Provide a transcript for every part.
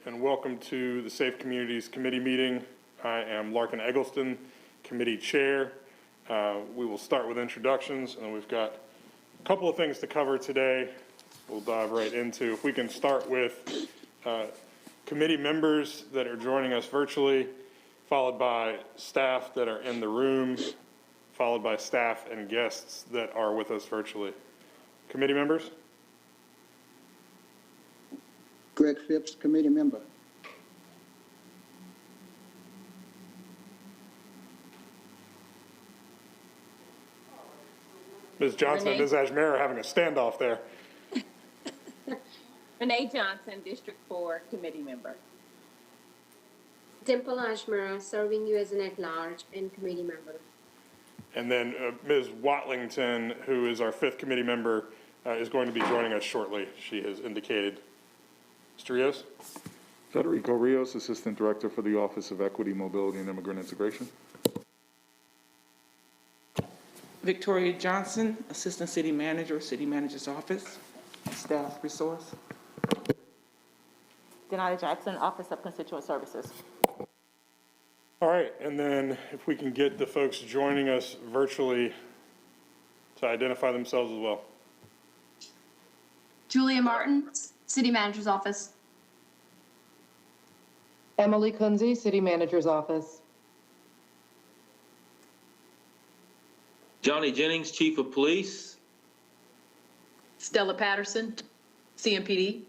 And welcome to the Safe Communities Committee meeting. I am Larkin Eggleston, Committee Chair. We will start with introductions, and we've got a couple of things to cover today. We'll dive right into. If we can start with committee members that are joining us virtually, followed by staff that are in the room, followed by staff and guests that are with us virtually. Committee members? Greg Phipps, committee member. Ms. Johnson and Ms. Ajmer are having a standoff there. Renee Johnson, District 4 committee member. Dimple Ajmer, serving you as an at-large and committee member. And then Ms. Watlington, who is our 5th committee member, is going to be joining us shortly, she has indicated. Mr. Rios? Federico Rios, Assistant Director for the Office of Equity, Mobility, and Immigrant Integration. Victoria Johnson, Assistant City Manager, City Manager's Office, Staff Resource. Denali Jackson, Office of Constituent Services. All right, and then if we can get the folks joining us virtually to identify themselves as well. Julia Martin, City Manager's Office. Emily Kunze, City Manager's Office. Johnny Jennings, Chief of Police. Stella Patterson, CMPD.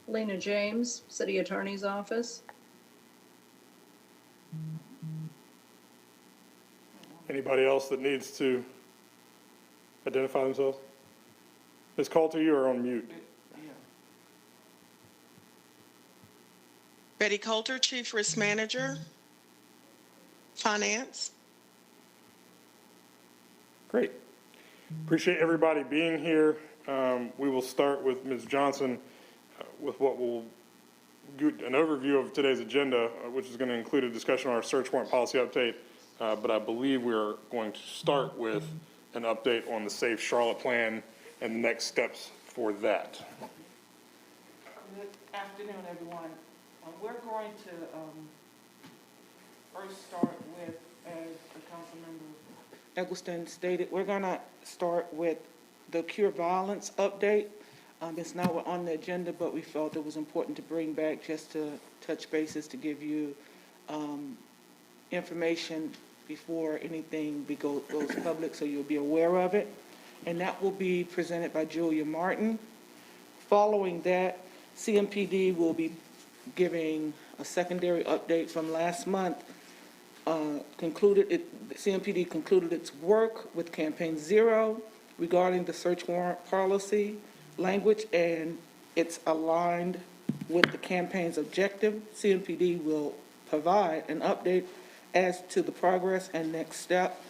Lena James, City Attorney's Office. Anybody else that needs to identify themselves? Ms. Coulter, you are on mute. Betty Coulter, Chief Risk Manager, Finance. Great. Appreciate everybody being here. We will start with Ms. Johnson with what will get an overview of today's agenda, which is going to include a discussion on our search warrant policy update. But I believe we're going to start with an update on the Safe Charlotte plan and the next steps for that. Good afternoon, everyone. We're going to first start with, as the Councilmember Eggleston stated, we're going to start with the Cure Violence update. It's not on the agenda, but we felt it was important to bring back just to touch bases to give you information before anything goes public, so you'll be aware of it. And that will be presented by Julia Martin. Following that, CMPD will be giving a secondary update from last month CMPD concluded its work with Campaign Zero regarding the search warrant policy language, and it's aligned with the campaign's objective. CMPD will provide an update as to the progress and next step,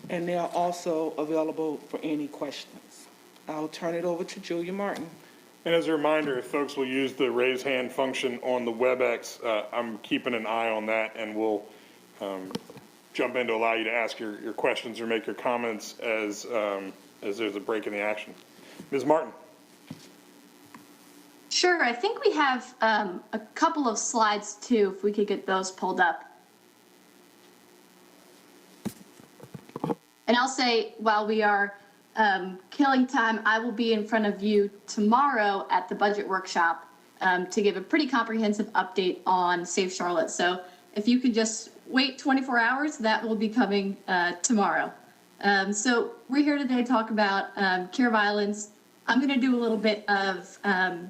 and they are also available for any questions. I'll turn it over to Julia Martin. And as a reminder, if folks will use the raise hand function on the WebEx, I'm keeping an eye on that, and we'll jump in to allow you to ask your questions or make your comments as there's a break in the action. Ms. Martin. Sure, I think we have a couple of slides too, if we could get those pulled up. And I'll say, while we are killing time, I will be in front of you tomorrow at the budget workshop to give a pretty comprehensive update on Save Charlotte. So if you could just wait 24 hours, that will be coming tomorrow. So we're here today to talk about cure violence. I'm going to do a little bit of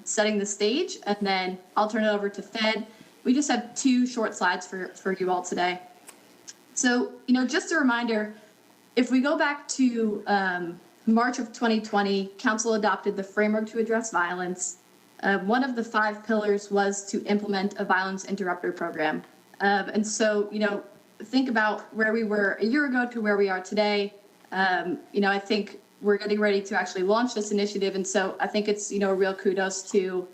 setting the stage, and then I'll turn it over to Fed. We just have 2 short slides for you all today. So, just a reminder, if we go back to March of 2020, Council adopted the framework to address violence. One of the 5 pillars was to implement a violence interrupter program. And so, think about where we were a year ago to where we are today. I think we're getting ready to actually launch this initiative. And so I think it's, a real kudos to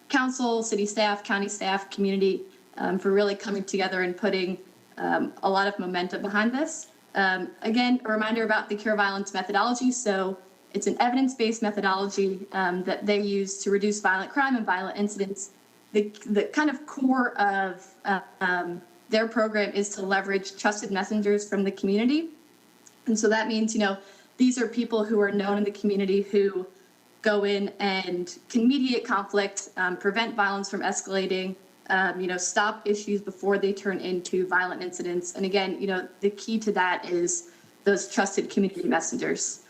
council, city staff, county staff, community for really coming together and putting a lot of momentum behind this. Again, a reminder about the Cure Violence methodology. So it's an evidence-based methodology that they use to reduce violent crime and violent incidents. The kind of core of their program is to leverage trusted messengers from the community. And so that means, these are people who are known in the community who go in and can mediate conflict, prevent violence from escalating, stop issues before they turn into violent incidents. And again, the key to that is those trusted community messengers.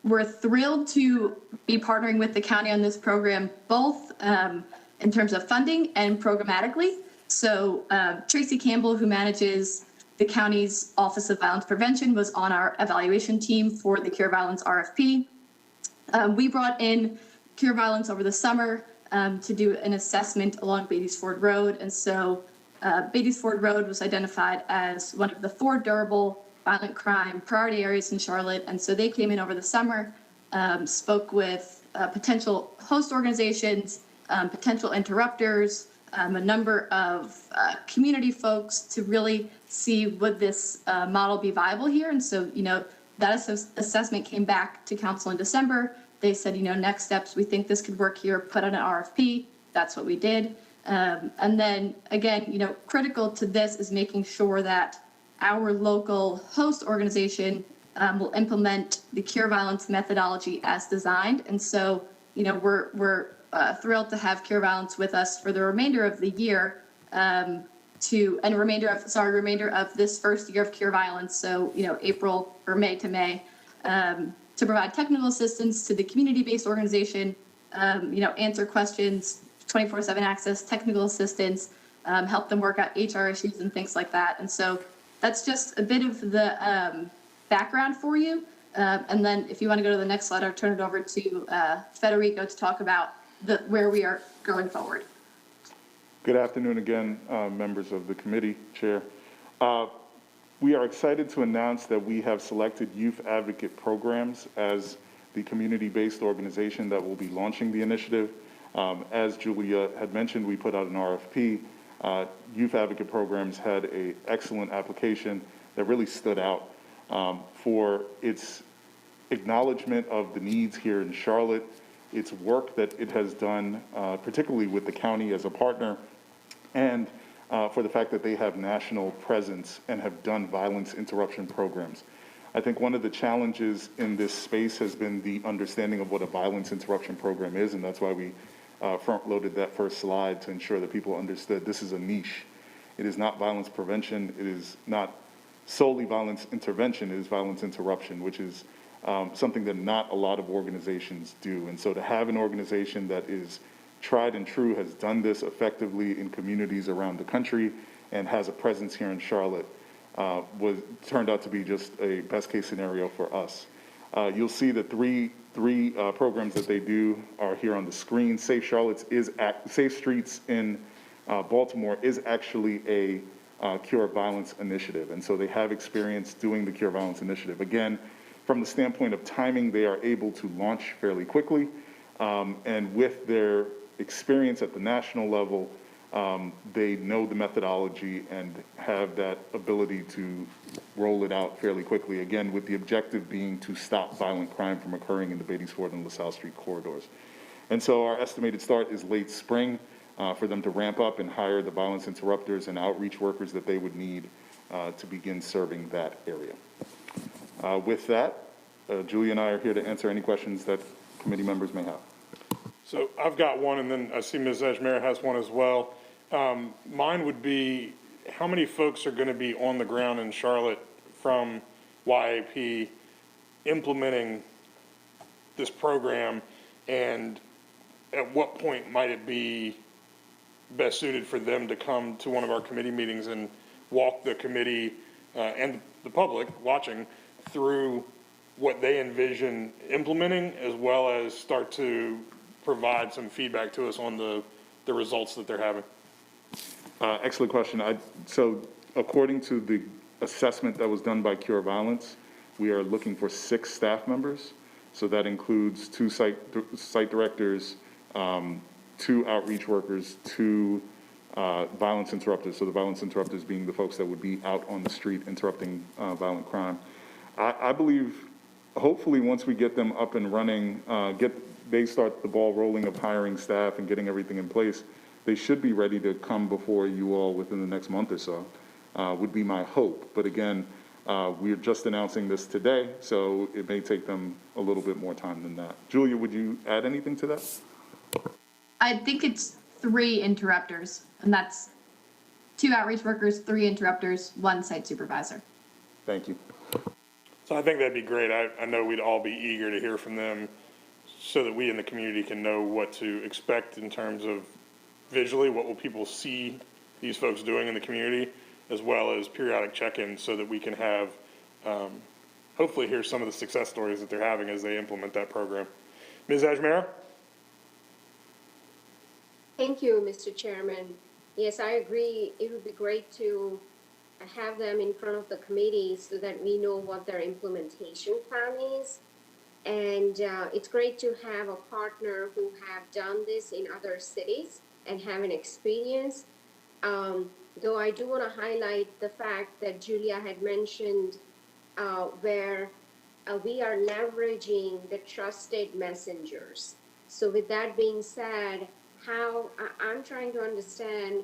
We're thrilled to be partnering with the county on this program, both in terms of funding and programmatically. So Tracy Campbell, who manages the county's Office of Violence Prevention, was on our evaluation team for the Cure Violence RFP. We brought in Cure Violence over the summer to do an assessment along Beatties Ford Road. And so Beatties Ford Road was identified as one of the 4 durable violent crime priority areas in Charlotte. And so they came in over the summer, spoke with potential host organizations, potential interrupters, a number of community folks to really see would this model be viable here. And so, that assessment came back to council in December. They said, next steps, we think this could work here, put on an RFP. That's what we did. And then again, critical to this is making sure that our local host organization will implement the Cure Violence methodology as designed. And so, we're thrilled to have Cure Violence with us for the remainder of the year, remainder of this first year of Cure Violence. So, April or May to May, to provide technical assistance to the community-based organization, answer questions, 24/7 access, technical assistance, help them work out HR issues and things like that. And so that's just a bit of the background for you. And then if you want to go to the next slide, I'll turn it over to Federico to talk about where we are going forward. Good afternoon again, members of the committee, Chair. We are excited to announce that we have selected Youth Advocate Programs as the community-based organization that will be launching the initiative. As Julia had mentioned, we put out an RFP. Youth Advocate Programs had an excellent application that really stood out for its acknowledgement of the needs here in Charlotte, its work that it has done, particularly with the county as a partner, and for the fact that they have national presence and have done violence interruption programs. I think one of the challenges in this space has been the understanding of what a violence interruption program is, and that's why we front-loaded that first slide to ensure that people understood this is a niche. It is not violence prevention. It is not solely violence intervention. It is violence interruption, which is something that not a lot of organizations do. And so to have an organization that is tried and true, has done this effectively in communities around the country and has a presence here in Charlotte, turned out to be just a best-case scenario for us. You'll see the three programs that they do are here on the screen. Safe Streets in Baltimore is actually a Cure Violence initiative, and so they have experience doing the Cure Violence initiative. Again, from the standpoint of timing, they are able to launch fairly quickly, and with their experience at the national level, they know the methodology and have that ability to roll it out fairly quickly, again, with the objective being to stop violent crime from occurring in the Beatties Ford and LaSalle Street corridors. And so our estimated start is late spring for them to ramp up and hire the violence interrupters and outreach workers that they would need to begin serving that area. With that, Julia and I are here to answer any questions that committee members may have. So I've got one, and then I see Ms. Ajmer has one as well. Mine would be, how many folks are going to be on the ground in Charlotte from YAP implementing this program, and at what point might it be best suited for them to come to one of our committee meetings and walk the committee and the public watching through what they envision implementing, as well as start to provide some feedback to us on the results that they're having? Excellent question. So according to the assessment that was done by Cure Violence, we are looking for 6 staff members. So that includes 2 site directors, 2 outreach workers, 2 violence interrupters. So the violence interrupters being the folks that would be out on the street interrupting violent crime. I believe, hopefully, once we get them up and running, they start the ball rolling of hiring staff and getting everything in place, they should be ready to come before you all within the next month or so, would be my hope. But again, we're just announcing this today, so it may take them a little bit more time than that. Julia, would you add anything to that? I think it's 3 interrupters, and that's 2 outreach workers, 3 interrupters, 1 site supervisor. Thank you. So I think that'd be great. I know we'd all be eager to hear from them so that we in the community can know what to expect in terms of visually, what will people see these folks doing in the community, as well as periodic check-ins so that we can have, hopefully hear some of the success stories that they're having as they implement that program. Ms. Ajmer? Thank you, Mr. Chairman. Yes, I agree. It would be great to have them in front of the committee so that we know what their implementation plan is. And it's great to have a partner who have done this in other cities and have an experience. Though I do want to highlight the fact that Julia had mentioned where we are leveraging the trusted messengers. So with that being said, I'm trying to understand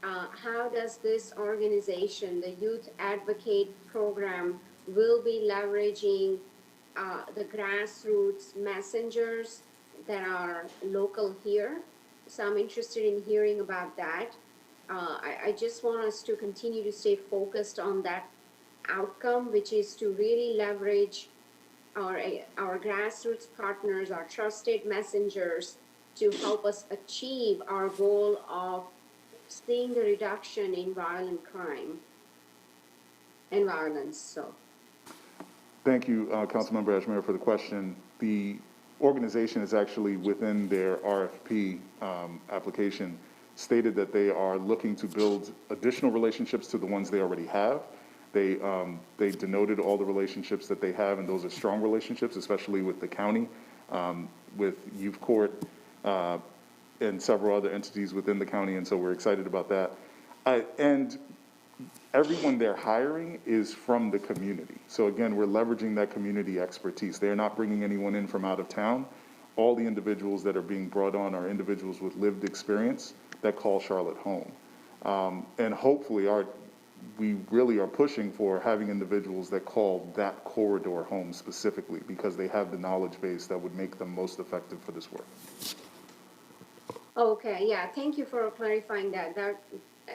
how does this organization, the Youth Advocate Program, will be leveraging the grassroots messengers that are local here. So I'm interested in hearing about that. I just want us to continue to stay focused on that outcome, which is to really leverage our grassroots partners, our trusted messengers, to help us achieve our goal of seeing the reduction in violent crime and violence. So, thank you, Councilmember Ajmer, for the question. The organization is actually within their RFP application stated that they are looking to build additional relationships to the ones they already have. They denoted all the relationships that they have, and those are strong relationships, especially with the county, with Youth Court, and several other entities within the county, and so we're excited about that. And everyone they're hiring is from the community. So again, we're leveraging that community expertise. They're not bringing anyone in from out of town. All the individuals that are being brought on are individuals with lived experience that call Charlotte home. And hopefully we really are pushing for having individuals that call that corridor home specifically because they have the knowledge base that would make them most effective for this work. okay, yeah, thank you for clarifying that.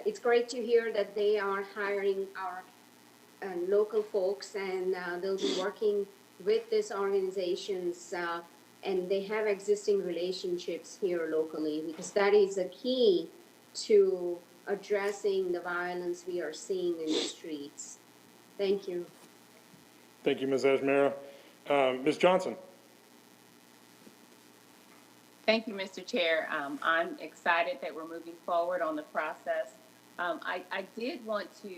It's great to hear that they are hiring our local folks and they'll be working with these organizations and they have existing relationships here locally, because that is a key to addressing the violence we are seeing in the streets. Thank you. Thank you, Ms. Ajmera. Ms. Johnson? Thank you, Mr. Chair. I'm excited that we're moving forward on the process. I did want to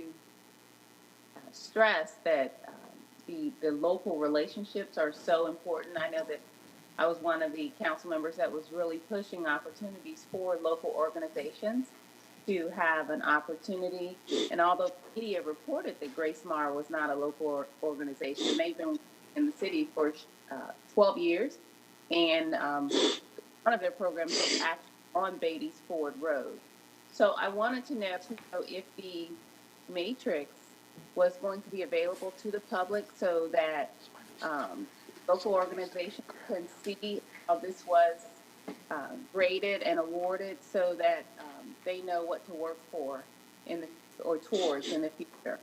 stress that the local relationships are so important. I know that I was one of the council members that was really pushing opportunities for local organizations to have an opportunity. And although media reported that Grace Mara was not a local organization, they've been in the city for 12 years. And one of their programs is actually on Beatty's Ford Road. So I wanted to know if the matrix was going to be available to the public so that local organizations can see how this was graded and awarded, so that they know what to work for towards in the future.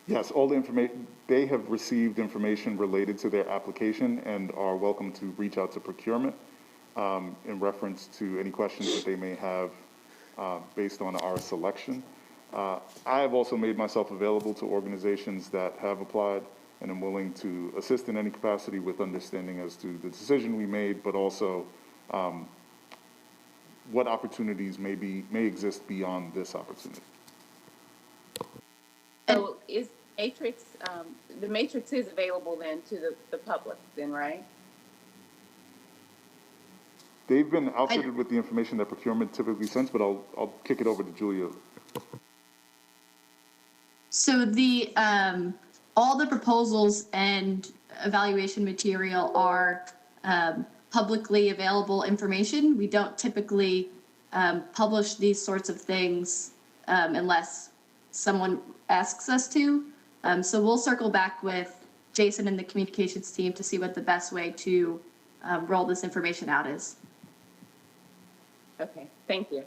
Yes, all the information, they have received information related to their application and are welcome to reach out to procurement in reference to any questions that they may have based on our selection. I have also made myself available to organizations that have applied, and I'm willing to assist in any capacity with understanding as to the decision we made, but also what opportunities may exist beyond this opportunity. So is Matrix, the Matrix is available then to the public then, right? They've been outfitted with the information that procurement typically sends, but I'll kick it over to Julia. So the all the proposals and evaluation material are publicly available information. We don't typically publish these sorts of things unless someone asks us to. So we'll circle back with Jason and the communications team to see what the best way to roll this information out is. Okay, thank you.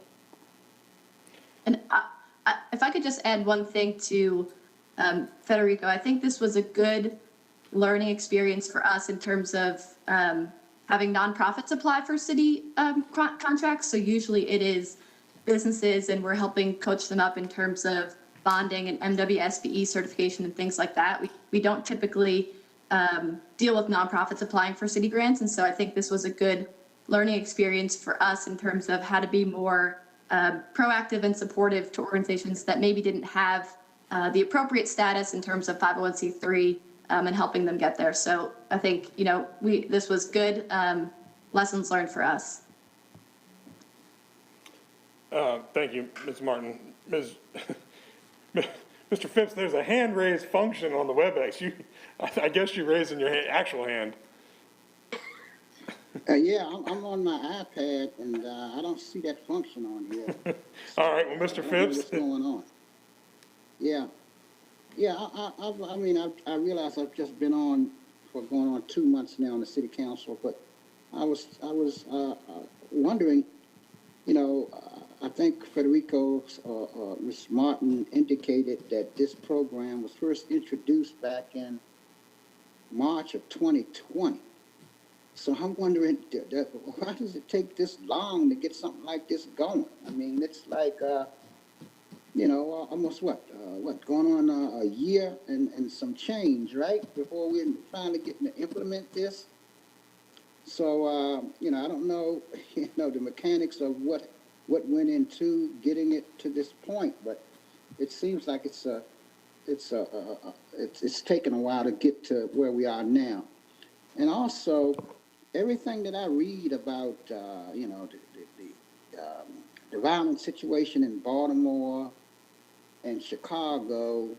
And if I could just add one thing to Federico, I think this was a good learning experience for us in terms of having nonprofits apply for city contracts. So usually it is businesses, and we're helping coach them up in terms of bonding and MWSBE certification and things like that. We don't typically deal with nonprofits applying for city grants. And so I think this was a good learning experience for us in terms of how to be more proactive and supportive to organizations that maybe didn't have the appropriate status in terms of 501c3 and helping them get there. So I think, this was good lessons learned for us. Thank you, Ms. Martin. Mr. Phipps, there's a hand raise function on the WebEx. I guess you're raising your actual hand. Yeah, I'm on my iPad, and I don't see that function on here. All right, well, Mr. Phipps. What's going on? Yeah. I realize I've just been on for going on 2 months now on the city council, but I was wondering, I think Federico, Ms. Martin indicated that this program was first introduced back in March of 2020. So I'm wondering, why does it take this long to get something like this going? I mean, it's like, almost going on a year and some change, right? Before we're finally getting to implement this. So, I don't know, the mechanics of what went into getting it to this point, but it seems like it's taken a while to get to where we are now. And also, everything that I read about, the violent situation in Baltimore and Chicago,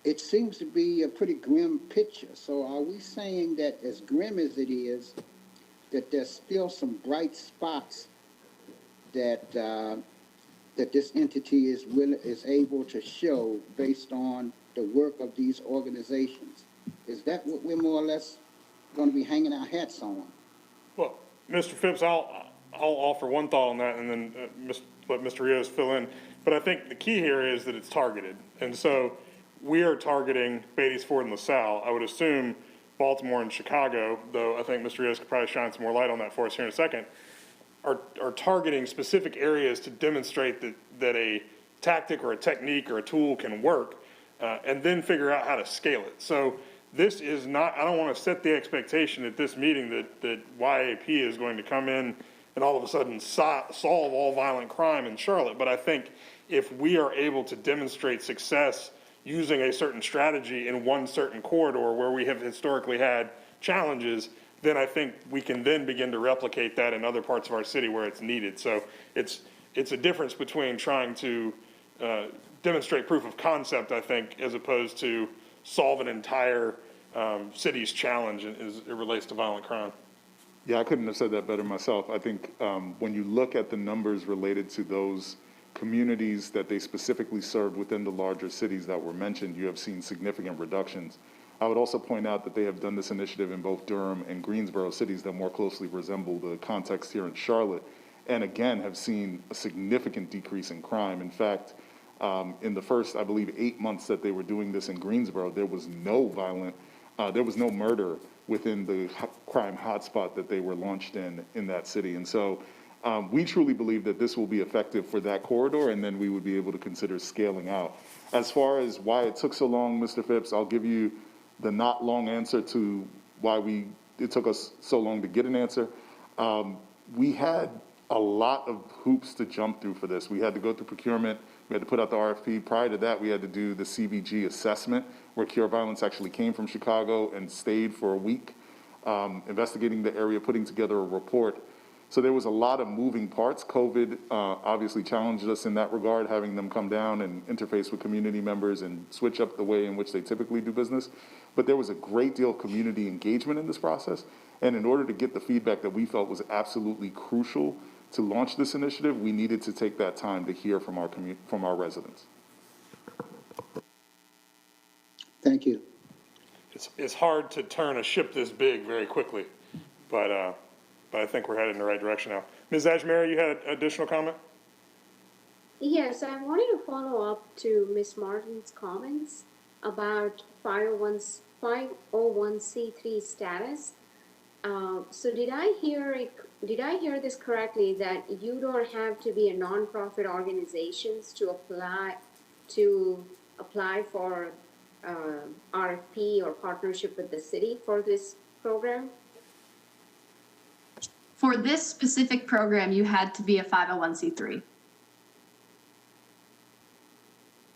it seems to be a pretty grim picture. So are we saying that, as grim as it is, that there's still some bright spots that this entity is able to show based on the work of these organizations? Is that what we're more or less going to be hanging our hats on? Well, Mr. Phipps, I'll offer one thought on that, and then let Mr. Rios fill in. But I think the key here is that it's targeted. And so we are targeting Beatty's Ford and LaSalle. I would assume Baltimore and Chicago, though I think Mr. Rios could probably shine some more light on that for us here in a second, are targeting specific areas to demonstrate that a tactic or a technique or a tool can work, and then figure out how to scale it. So this is not, I don't want to set the expectation at this meeting that YAP is going to come in and all of a sudden solve all violent crime in Charlotte. But I think if we are able to demonstrate success using a certain strategy in one certain corridor where we have historically had challenges, then I think we can then begin to replicate that in other parts of our city where it's needed. So it's a difference between trying to demonstrate proof of concept, I think, as opposed to solve an entire city's challenge as it relates to violent crime. Yeah, I couldn't have said that better myself. I think when you look at the numbers related to those communities that they specifically served within the larger cities that were mentioned, you have seen significant reductions. I would also point out that they have done this initiative in both Durham and Greensboro, cities that more closely resemble the context here in Charlotte, and again have seen a significant decrease in crime. In fact, in the first, I believe, 8 months that they were doing this in Greensboro, there was no murder within the crime hotspot that they were launched in that city. And so we truly believe that this will be effective for that corridor, and then we would be able to consider scaling out. As far as why it took so long, Mr. Phipps, I'll give you the not long answer to why it took us so long to get an answer. We had a lot of hoops to jump through for this. We had to go through procurement. We had to put out the RFP. Prior to that, we had to do the CVG assessment, where Cure Violence actually came from Chicago and stayed for a week, investigating the area, putting together a report. So there was a lot of moving parts. COVID obviously challenged us in that regard, having them come down and interface with community members and switch up the way in which they typically do business. But there was a great deal of community engagement in this process. And in order to get the feedback that we felt was absolutely crucial to launch this initiative, we needed to take that time to hear from our residents. Thank you. It's hard to turn a ship this big very quickly, but I think we're headed in the right direction now. Ms. Ajmeri, you had an additional comment? Yes, I wanted to follow up to Ms. Martin's comments about 501c3 status. So did I hear this correctly, that you don't have to be a nonprofit organizations to apply for RFP or partnership with the city for this program? For this specific program, you had to be a 501c3.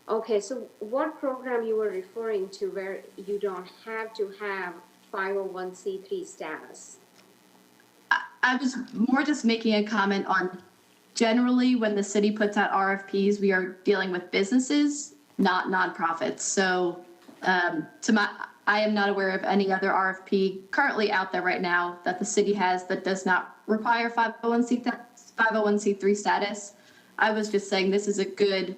Okay, so what program you were referring to where you don't have to have 501c3 status? I was more just making a comment on generally when the city puts out RFPs, we are dealing with businesses, not nonprofits. So I am not aware of any other RFP currently out there right now that the city has that does not require 501c3 status. I was just saying this is a good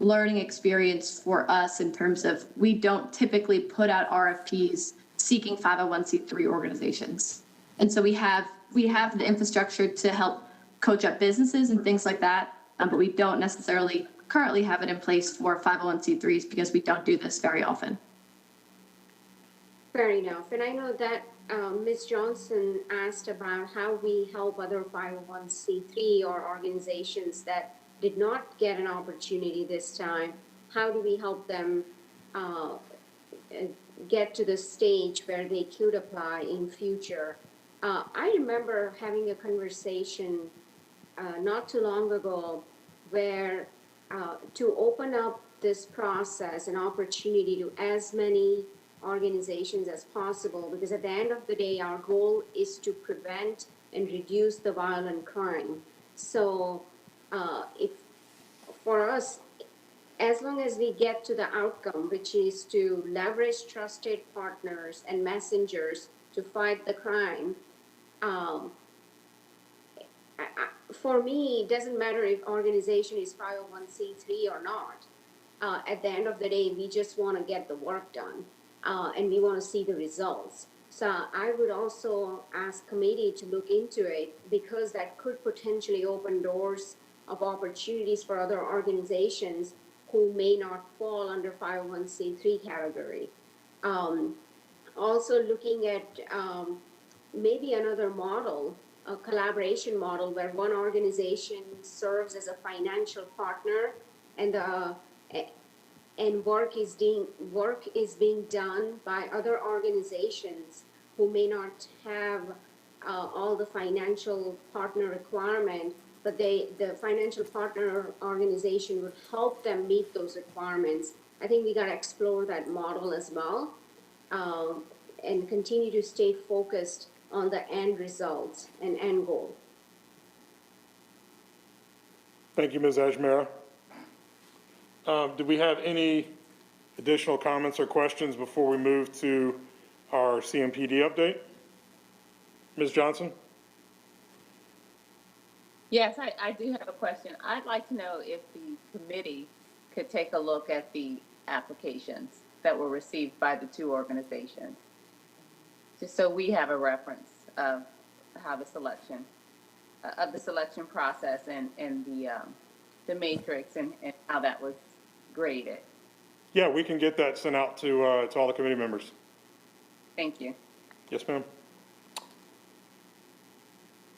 learning experience for us in terms of we don't typically put out RFPs seeking 501c3 organizations. And so we have the infrastructure to help coach up businesses and things like that, but we don't necessarily currently have it in place for 501c3s because we don't do this very often. Fair enough. And I know that Ms. Johnson asked about how we help other 501c3 or organizations that did not get an opportunity this time. How do we help them get to the stage where they could apply in future? I remember having a conversation not too long ago where to open up this process, an opportunity to as many organizations as possible, because at the end of the day, our goal is to prevent and reduce the violent crime. So if for us, as long as we get to the outcome, which is to leverage trusted partners and messengers to fight the crime, for me, it doesn't matter if organization is 501c3 or not. At the end of the day, we just want to get the work done, and we want to see the results. So I would also ask committee to look into it, because that could potentially open doors of opportunities for other organizations who may not fall under 501c3 category. Also looking at maybe another model, a collaboration model where one organization serves as a financial partner and work is being done by other organizations who may not have all the financial partner requirement, but the financial partner organization would help them meet those requirements. I think we got to explore that model as well, and continue to stay focused on the end results and end goal. Thank you, Ms. Ajmera. Do we have any additional comments or questions before we move to our CMPD update? Ms. Johnson? Yes, I do have a question. I'd like to know if the committee could take a look at the applications that were received by the two organizations, just so we have a reference of how the selection process and the matrix and how that was graded. Yeah, we can get that sent out to all the committee members. Thank you. Yes, ma'am.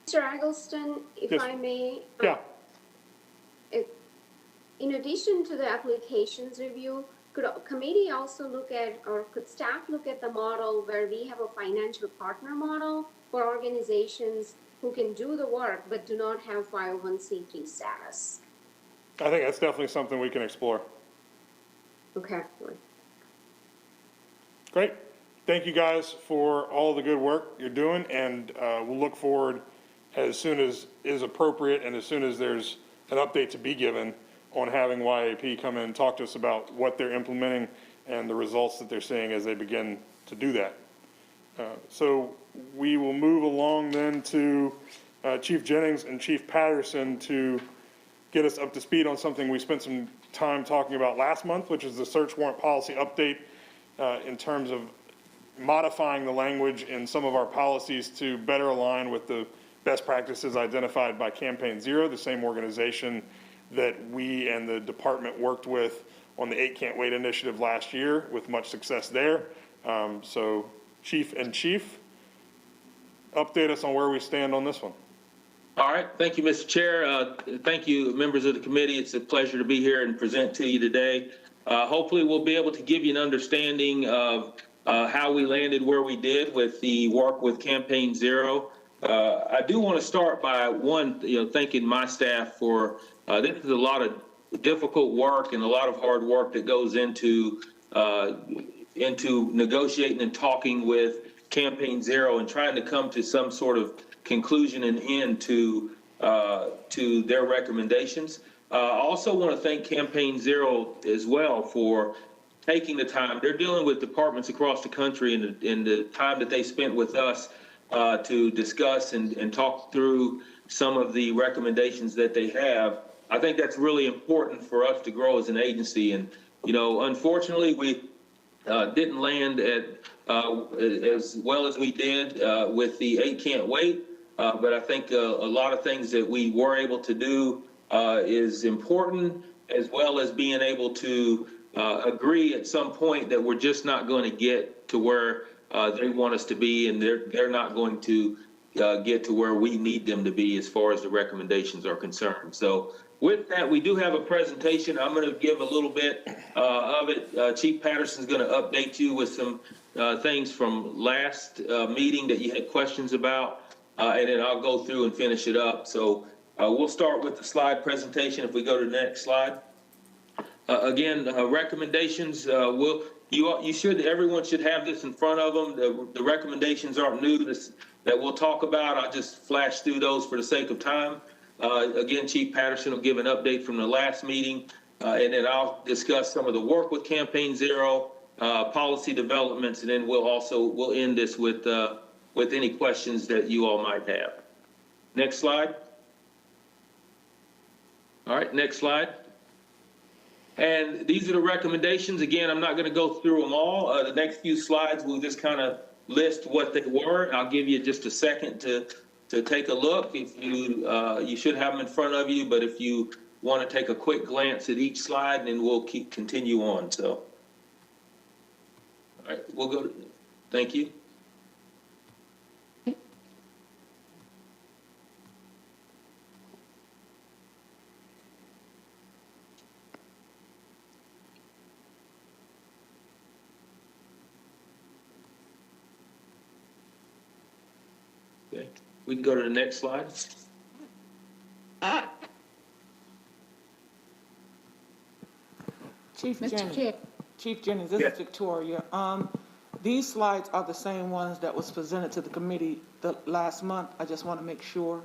Mr. Eggleston, if Yes. I may. Yeah. In addition to the applications review, could a committee also look at, or could staff look at the model where we have a financial partner model for organizations who can do the work but do not have 501c3 status? I think that's definitely something we can explore. Okay. Great. Thank you guys for all the good work you're doing, and we'll look forward as soon as is appropriate and as soon as there's an update to be given on having YAP come in and talk to us about what they're implementing and the results that they're seeing as they begin to do that. So we will move along then to Chief Jennings and Chief Patterson to get us up to speed on something we spent some time talking about last month, which is the search warrant policy update in terms of modifying the language in some of our policies to better align with the best practices identified by Campaign Zero, the same organization that we and the department worked with on the 8 Can't Wait initiative last year with much success there. So Chief and Chief, update us on where we stand on this one. All right. Thank you, Mr. Chair. Thank you, members of the committee. It's a pleasure to be here and present to you today. Hopefully, we'll be able to give you an understanding of how we landed where we did with the work with Campaign Zero. I do want to start by thanking my staff for this is a lot of difficult work and a lot of hard work that goes into negotiating and talking with Campaign Zero and trying to come to some sort of conclusion and end to their recommendations. I also want to thank Campaign Zero as well for taking the time. They're dealing with departments across the country, and the time that they spent with us to discuss and talk through some of the recommendations that they have. I think that's really important for us to grow as an agency. And, unfortunately, we didn't land at as well as we did with the 8 Can't Wait. But I think a lot of things that we were able to do is important, as well as being able to agree at some point that we're just not going to get to where they want us to be, and they're not going to get to where we need them to be as far as the recommendations are concerned. So with that, we do have a presentation. I'm going to give a little bit of it. Chief Patterson's going to update you with some things from last meeting that you had questions about, and then I'll go through and finish it up. So we'll start with the slide presentation. If we go to the next slide. Again, recommendations, everyone should have this in front of them. The recommendations aren't new that we'll talk about. I'll just flash through those for the sake of time. Again, Chief Patterson will give an update from the last meeting, and then I'll discuss some of the work with Campaign Zero, policy developments, and then we'll end this with any questions that you all might have. Next slide. All right, next slide. And these are the recommendations. Again, I'm not going to go through them all. The next few slides will just kind of list what they were. I'll give you just a second to take a look. If you should have them in front of you, but if you want to take a quick glance at each slide, and then we'll continue on. So, all right, we'll go. Thank you. Okay, we can go to the next slide. Chief Mr. Jennings, Chair. Chief Jennings, this is Victoria. These slides are the same ones that was presented to the committee the last month. I just want to make sure.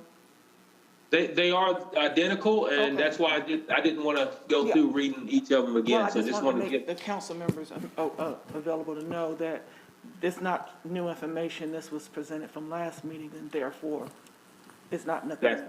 They are identical, and Okay. that's why I didn't want to go Yeah. through reading each of them again. Well, I So just want to to make get, the council members available to know that this not new information. This was presented from last meeting, and therefore, it's not nothing.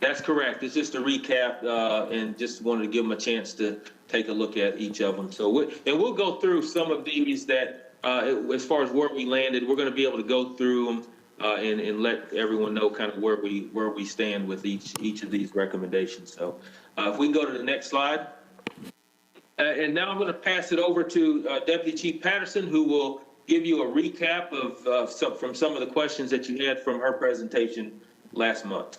that's correct. It's just a recap, and just wanted to give them a chance to take a look at each of them. So we'll go through some of these that, as far as where we landed, we're going to be able to go through them and let everyone know kind of where we stand with each of these recommendations. So if we can go to the next slide. And now I'm going to pass it over to Deputy Chief Patterson, who will give you a recap of some of the questions that you had from her presentation last month.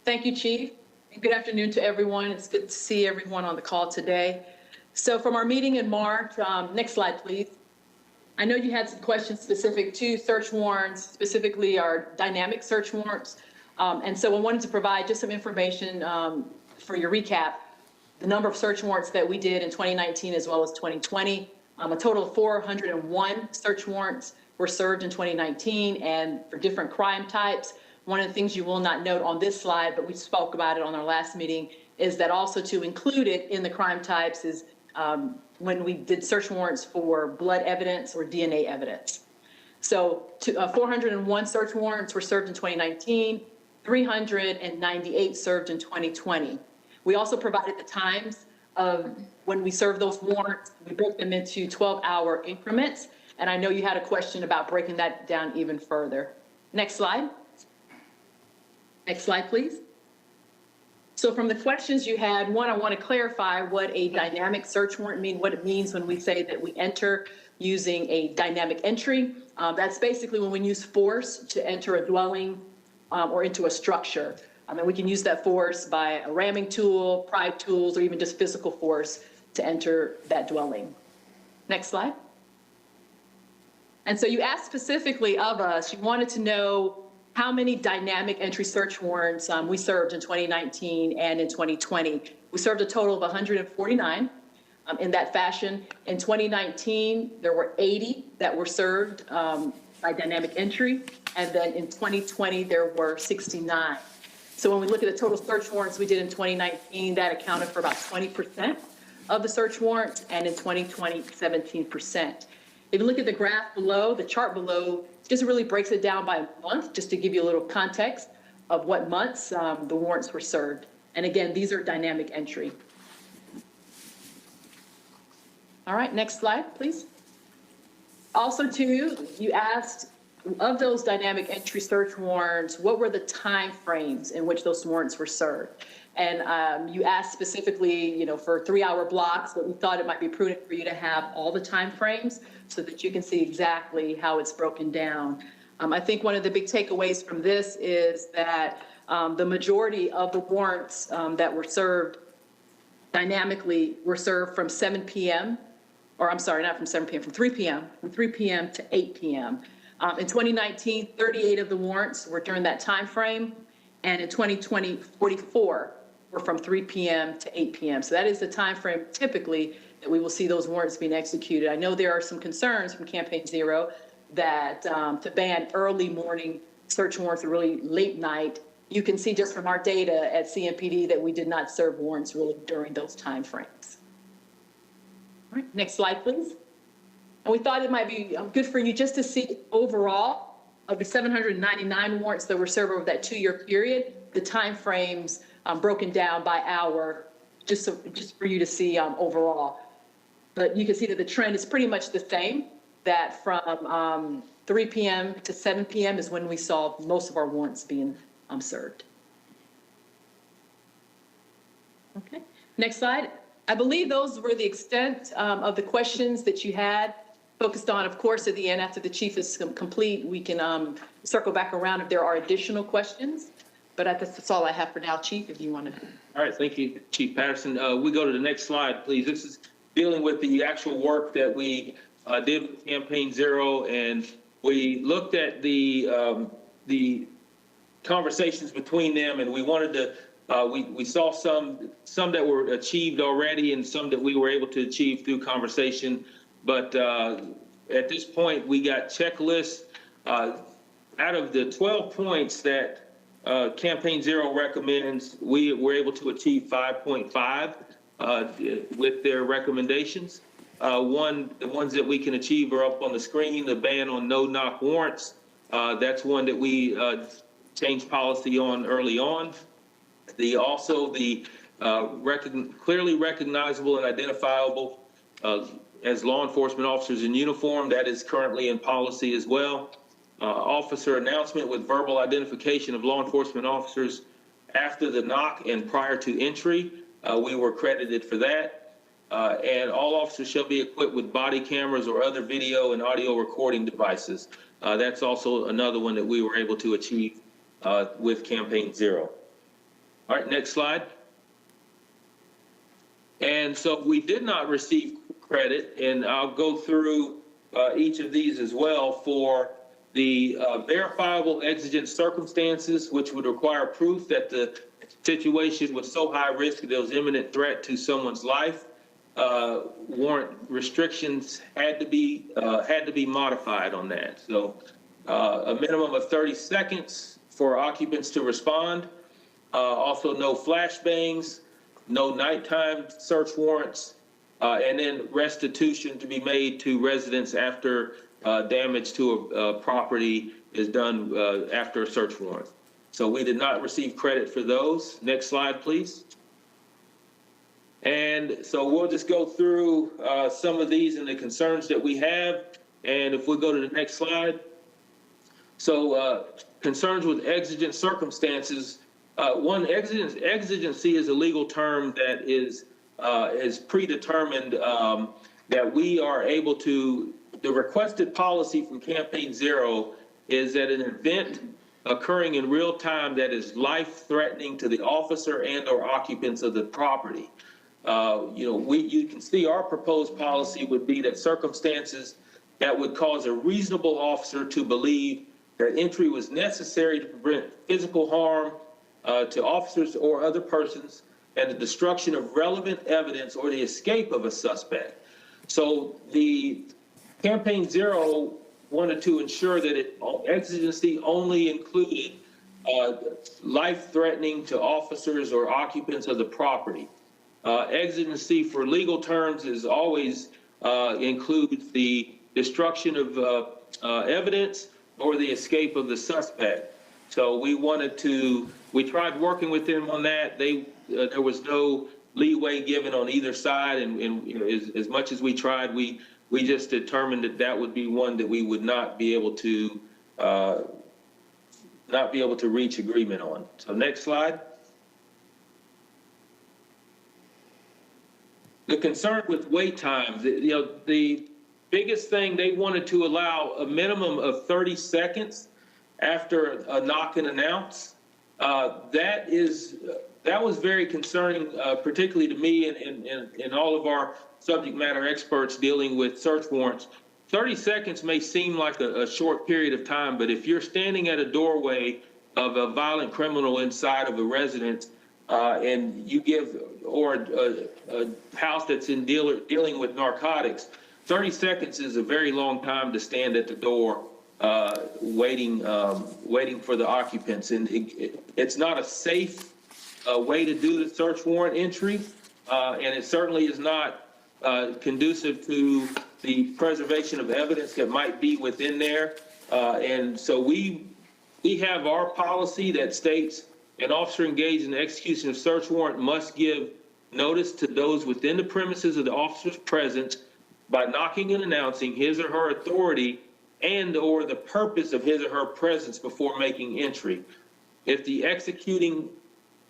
Thank you, Chief. And good afternoon to everyone. It's good to see everyone on the call today. So from our meeting in March, next slide, please. I know you had some questions specific to search warrants, specifically our dynamic search warrants. And so I wanted to provide just some information for your recap. The number of search warrants that we did in 2019 as well as 2020. A total of 401 search warrants were served in 2019, and for different crime types. One of the things you will not note on this slide, but we spoke about it on our last meeting, is that also to include it in the crime types is when we did search warrants for blood evidence or DNA evidence. So 401 search warrants were served in 2019, 398 served in 2020. We also provided the times of when we served those warrants. We broke them into 12-hour increments. And I know you had a question about breaking that down even further. Next slide. Next slide, please. So from the questions you had, one, I want to clarify what a dynamic search warrant means, what it means when we say that we enter using a dynamic entry. That's basically when we use force to enter a dwelling or into a structure. And we can use that force by a ramming tool, pry tools, or even just physical force to enter that dwelling. Next slide. And so you asked specifically of us, you wanted to know how many dynamic entry search warrants we served in 2019 and in 2020. We served a total of 149 in that fashion. In 2019, there were 80 that were served by dynamic entry. And then in 2020, there were 69. So when we look at the total search warrants we did in 2019, that accounted for about 20% of the search warrants, and in 2020, 17%. If you look at the graph below, the chart below, just really breaks it down by month, just to give you a little context of what months the warrants were served. And again, these are dynamic entry. All right, next slide, please. Also, too, you asked, of those dynamic entry search warrants, what were the time frames in which those warrants were served? And you asked specifically, for 3-hour blocks, but we thought it might be prudent for you to have all the time frames so that you can see exactly how it's broken down. I think one of the big takeaways from this is that the majority of the warrants that were served dynamically were served from 7 p.m., or I'm sorry, not from 7 p.m., from 3 p.m. to 8 p.m. In 2019, 38 of the warrants were during that time frame, and in 2020, 44 were from 3 p.m. to 8 p.m. So that is the time frame typically that we will see those warrants being executed. I know there are some concerns from Campaign Zero that to ban early morning search warrants or really late night. You can see just from our data at CMPD that we did not serve warrants really during those time frames. All right, next slide, please. And we thought it might be good for you just to see overall of the 799 warrants that were served over that 2-year period, the time frames broken down by hour, just for you to see overall. But you can see that the trend is pretty much the same, that from 3 p.m. to 7 p.m. is when we saw most of our warrants being served. Next slide. I believe those were the extent of the questions that you had focused on. Of course, at the end, after the chief is complete, we can circle back around if there are additional questions. But that's all I have for now, Chief, if you want to. All right, thank you, Chief Patterson. We go to the next slide, please. This is dealing with the actual work that we did with Campaign Zero, and we looked at the conversations between them, and we wanted to. We saw some that were achieved already, and some that we were able to achieve through conversation. But at this point, we got checklists out of the 12 points that Campaign Zero recommends. We were able to achieve 5.5 with their recommendations. The ones that we can achieve are up on the screen. The ban on no-knock warrants. That's one that we changed policy on early on. The clearly recognizable and identifiable as law enforcement officers in uniform, that is currently in policy as well. Officer announcement with verbal identification of law enforcement officers after the knock and prior to entry. We were credited for that. And all officers shall be equipped with body cameras or other video and audio recording devices. That's also another one that we were able to achieve with Campaign Zero. All right, next slide. And so we did not receive credit, and I'll go through each of these as well for the verifiable exigent circumstances, which would require proof that the situation was so high risk that there was imminent threat to someone's life. Warrant restrictions had to be modified on that. So a minimum of 30 seconds for occupants to respond. Also no flashbangs, no nighttime search warrants, and then restitution to be made to residents after damage to a property is done after a search warrant. So we did not receive credit for those. Next slide, please. And so we'll just go through some of these and the concerns that we have. And if we go to the next slide. So concerns with exigent circumstances. One, exigency is a legal term that is predetermined that we are able to, the requested policy from Campaign Zero is that an event occurring in real time that is life-threatening to the officer and or occupants of the property. You can see our proposed policy would be that circumstances that would cause a reasonable officer to believe that entry was necessary to prevent physical harm to officers or other persons and the destruction of relevant evidence or the escape of a suspect. So the Campaign Zero wanted to ensure that exigency only included life-threatening to officers or occupants of the property. Exigency for legal terms is always includes the destruction of evidence or the escape of the suspect. So we tried working with them on that. There was no leeway given on either side, and as much as we tried, we just determined that would be one that we would not be able to reach agreement on. So next slide. The concern with wait times, the biggest thing, they wanted to allow a minimum of 30 seconds after a knock and announce. That was very concerning, particularly to me and all of our subject matter experts dealing with search warrants. 30 seconds may seem like a short period of time, but if you're standing at a doorway of a violent criminal inside of a residence, and you give, or a house that's in dealing with narcotics, 30 seconds is a very long time to stand at the door waiting for the occupants. And it's not a safe way to do the search warrant entry, and it certainly is not conducive to the preservation of evidence that might be within there. And so we have our policy that states an officer engaged in the execution of search warrant must give notice to those within the premises of the officer's presence by knocking and announcing his or her authority and or the purpose of his or her presence before making entry. If the executing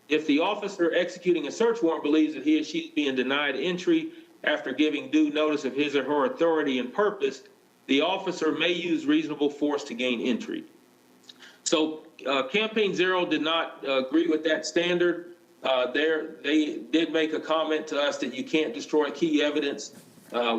if the officer executing a search warrant believes that he or she is being denied entry after giving due notice of his or her authority and purpose, the officer may use reasonable force to gain entry. So Campaign Zero did not agree with that standard. They did make a comment to us that you can't destroy key evidence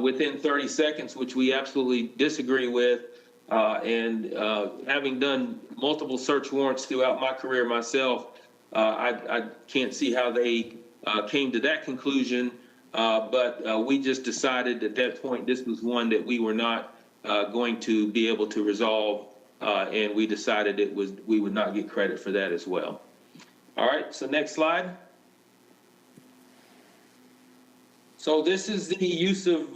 within 30 seconds, which we absolutely disagree with. Having done multiple search warrants throughout my career myself, I can't see how they came to that conclusion. But we just decided at that point this was one that we were not going to be able to resolve, and we decided we would not get credit for that as well. All right, so next slide. So this is the use of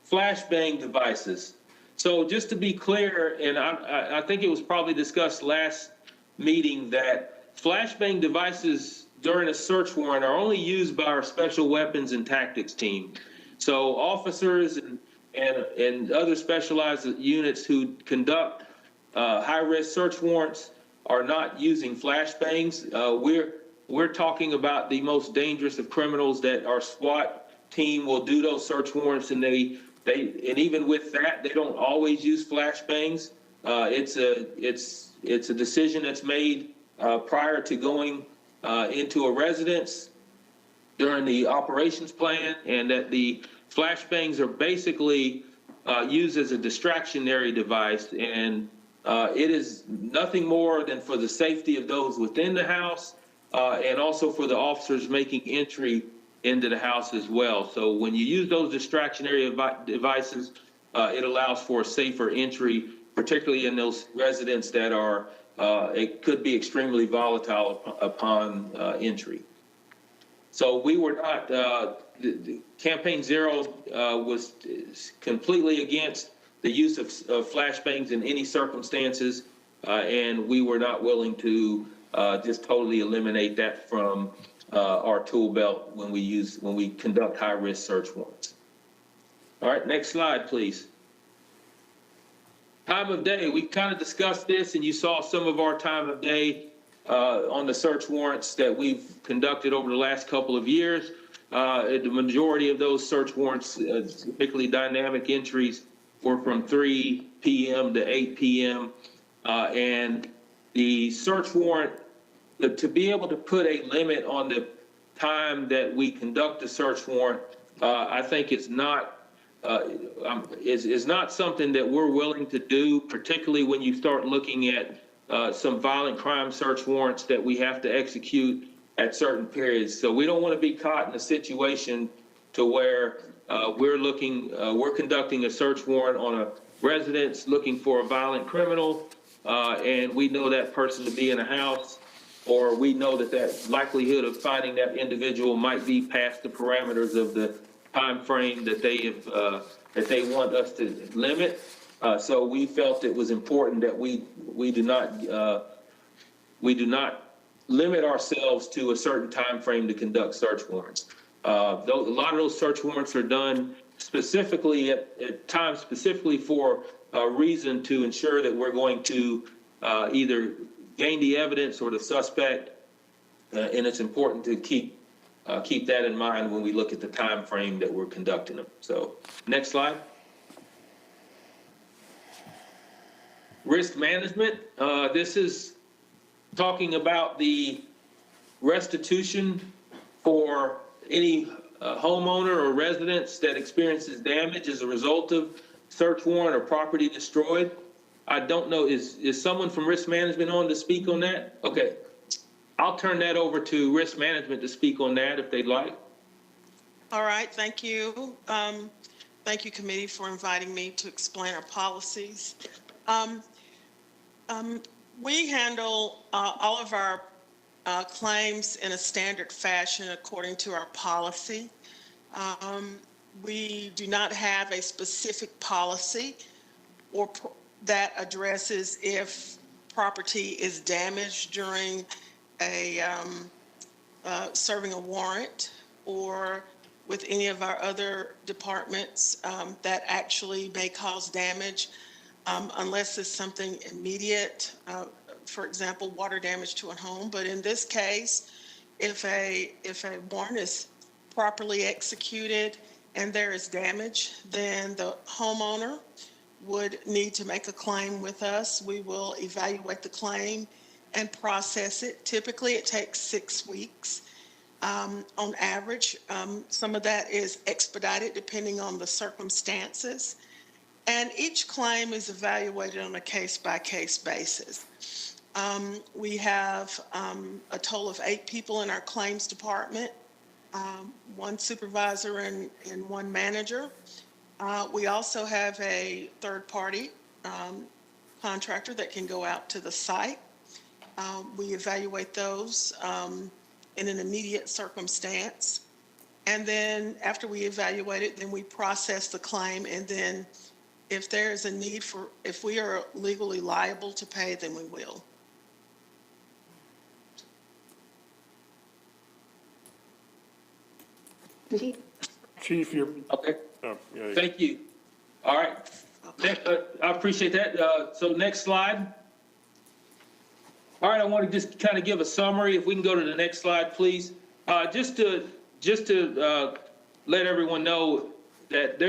flashbang devices. So just to be clear, and I think it was probably discussed last meeting that flashbang devices during a search warrant are only used by our special weapons and tactics team. So officers and other specialized units who conduct high-risk search warrants are not using flashbangs. We're talking about the most dangerous of criminals that our SWAT team will do those search warrants, and and even with that, they don't always use flashbangs. It's a decision that's made prior to going into a residence during the operations plan, and that the flashbangs are basically used as a distractionary device, and it is nothing more than for the safety of those within the house, and also for the officers making entry into the house as well. So when you use those distractionary devices, it allows for a safer entry, particularly in those residents that are, it could be extremely volatile upon entry. So we were not, Campaign Zero was completely against the use of flashbangs in any circumstances, and we were not willing to just totally eliminate that from our tool belt when we conduct high-risk search warrants. All right, next slide, please. Time of day, we kind of discussed this, and you saw some of our time of day on the search warrants that we've conducted over the last couple of years. The majority of those search warrants, particularly dynamic entries, were from 3 p.m. to 8 p.m. And the search warrant, to be able to put a limit on the time that we conduct the search warrant, I think it's not something that we're willing to do, particularly when you start looking at some violent crime search warrants that we have to execute at certain periods. So we don't want to be caught in a situation to where we're conducting a search warrant on a residence looking for a violent criminal, and we know that person to be in a house, or we know that likelihood of finding that individual might be past the parameters of the time frame that they want us to limit. So we felt it was important that we do not limit ourselves to a certain time frame to conduct search warrants. A lot of those search warrants are done specifically at times specifically for a reason to ensure that we're going to either gain the evidence or the suspect, and it's important to keep that in mind when we look at the time frame that we're conducting them. So next slide. Risk management. This is talking about the restitution for any homeowner or residents that experiences damage as a result of search warrant or property destroyed. I don't know, is someone from risk management on to speak on that? Okay, I'll turn that over to risk management to speak on that if they'd like. All right, thank you. Thank you, committee, for inviting me to explain our policies. We handle all of our claims in a standard fashion according to our policy. We do not have a specific policy that addresses if property is damaged during serving a warrant or with any of our other departments that actually may cause damage unless it's something immediate. for example, water damage to a home. But in this case, if a warrant is properly executed and there is damage, then the homeowner would need to make a claim with us. We will evaluate the claim and process it. Typically, it takes 6 weeks. On average, some of that is expedited depending on the circumstances. And each claim is evaluated on a case-by-case basis. We have a total of 8 people in our claims department, 1 supervisor and 1 manager. We also have a third-party contractor that can go out to the site. We evaluate those in an immediate circumstance. And then after we evaluate it, then we process the claim. And then if there is a need for, if we are legally liable to pay, then we will. Chief, you're, Okay, oh, yeah, thank you. All right, I appreciate that. So next slide. All right, I want to just kind of give a summary. If we can go to the next slide, please. Just to let everyone know that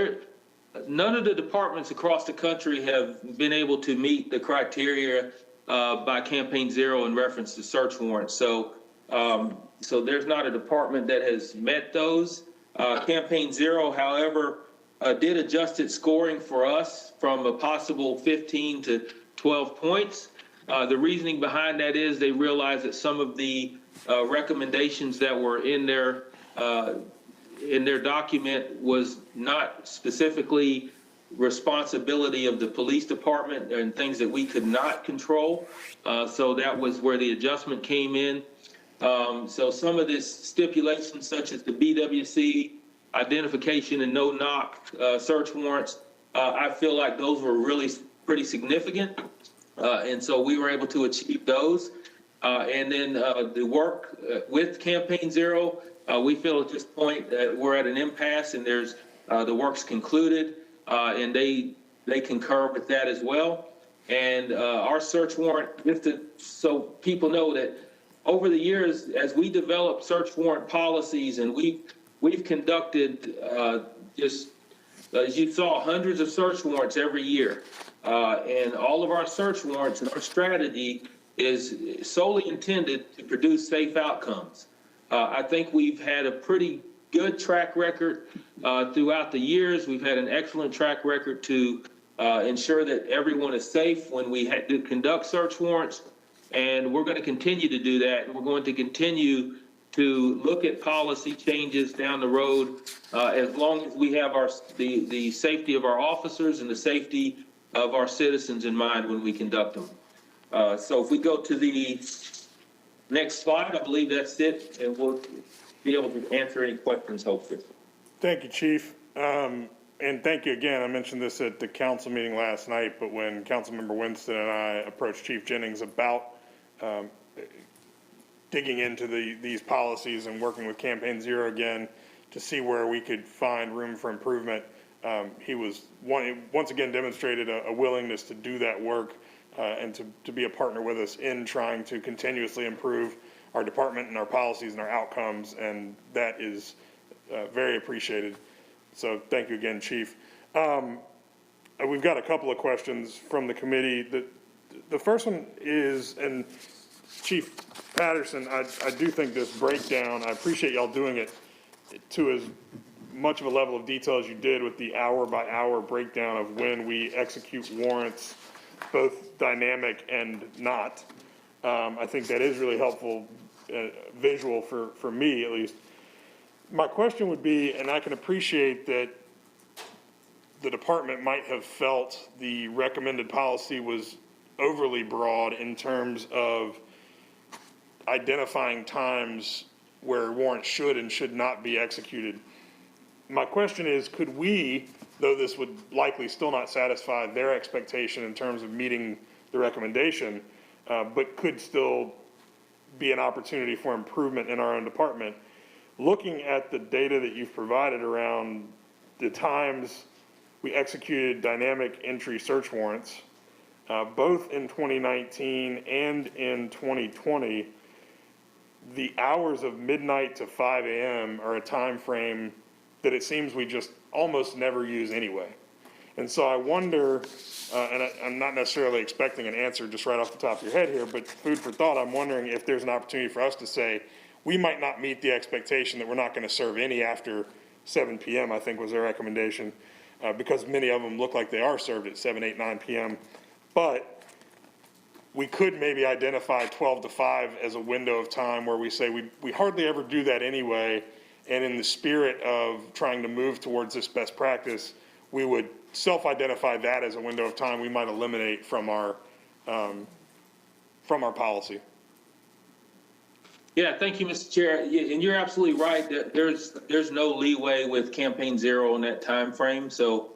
none of the departments across the country have been able to meet the criteria by Campaign Zero in reference to search warrants. So there's not a department that has met those. Campaign Zero, however, did adjust its scoring for us from a possible 15 to 12 points. The reasoning behind that is they realized that some of the recommendations that were in their document was not specifically responsibility of the police department and things that we could not control. So that was where the adjustment came in. So some of this stipulations, such as the BWC identification and no-knock search warrants, I feel like those were really pretty significant. And so we were able to achieve those. And then the work with Campaign Zero, we feel at this point that we're at an impasse and there's the work's concluded, and they concur with that as well. And our search warrant, so people know that over the years, as we develop search warrant policies, and we've conducted just, as you saw, hundreds of search warrants every year. And all of our search warrants and our strategy is solely intended to produce safe outcomes. I think we've had a pretty good track record throughout the years. We've had an excellent track record to ensure that everyone is safe when we do conduct search warrants. And we're going to continue to do that. And we're going to continue to look at policy changes down the road as long as we have the safety of our officers and the safety of our citizens in mind when we conduct them. So if we go to the next slide, I believe that's it, and we'll be able to answer any questions, hopefully. thank you, Chief. And thank you again. I mentioned this at the council meeting last night, but when Councilmember Winston and I approached Chief Jennings about digging into these policies and working with Campaign Zero again to see where we could find room for improvement, he was once again demonstrated a willingness to do that work and to be a partner with us in trying to continuously improve our department and our policies and our outcomes, and that is very appreciated. So thank you again, Chief. We've got a couple of questions from the committee. The first one is, and Chief Patterson, I do think this breakdown, I appreciate y'all doing it to as much of a level of detail as you did with the hour-by-hour breakdown of when we execute warrants, both dynamic and not. I think that is really helpful visual for me, at least. My question would be, and I can appreciate that the department might have felt the recommended policy was overly broad in terms of identifying times where warrants should and should not be executed. My question is, could we, though this would likely still not satisfy their expectation in terms of meeting the recommendation, but could still be an opportunity for improvement in our own department, looking at the data that you've provided around the times we executed dynamic entry search warrants, both in 2019 and in 2020, the hours of midnight to 5 a.m. are a time frame that it seems we just almost never use anyway. And so I wonder, I'm not necessarily expecting an answer just right off the top of your head here, but food for thought, I'm wondering if there's an opportunity for us to say, we might not meet the expectation that we're not going to serve any after 7 p.m., I think was their recommendation, because many of them look like they are served at 7, 8, 9 p.m. But we could maybe identify 12 to 5 as a window of time where we say we hardly ever do that anyway, and in the spirit of trying to move towards this best practice, we would self-identify that as a window of time we might eliminate from our policy. Yeah, thank you, Mr. Chair. Yeah, and you're absolutely right that there's no leeway with Campaign Zero in that time frame. So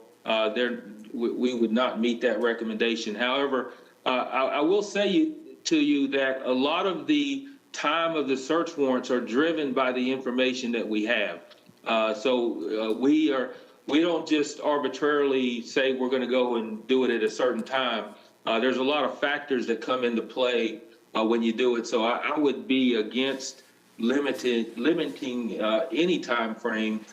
we would not meet that recommendation. However, I will say to you that a lot of the time of the search warrants are driven by the information that we have. We don't just arbitrarily say we're going to go and do it at a certain time. There's a lot of factors that come into play when you do it. So I would be against limiting any time frame.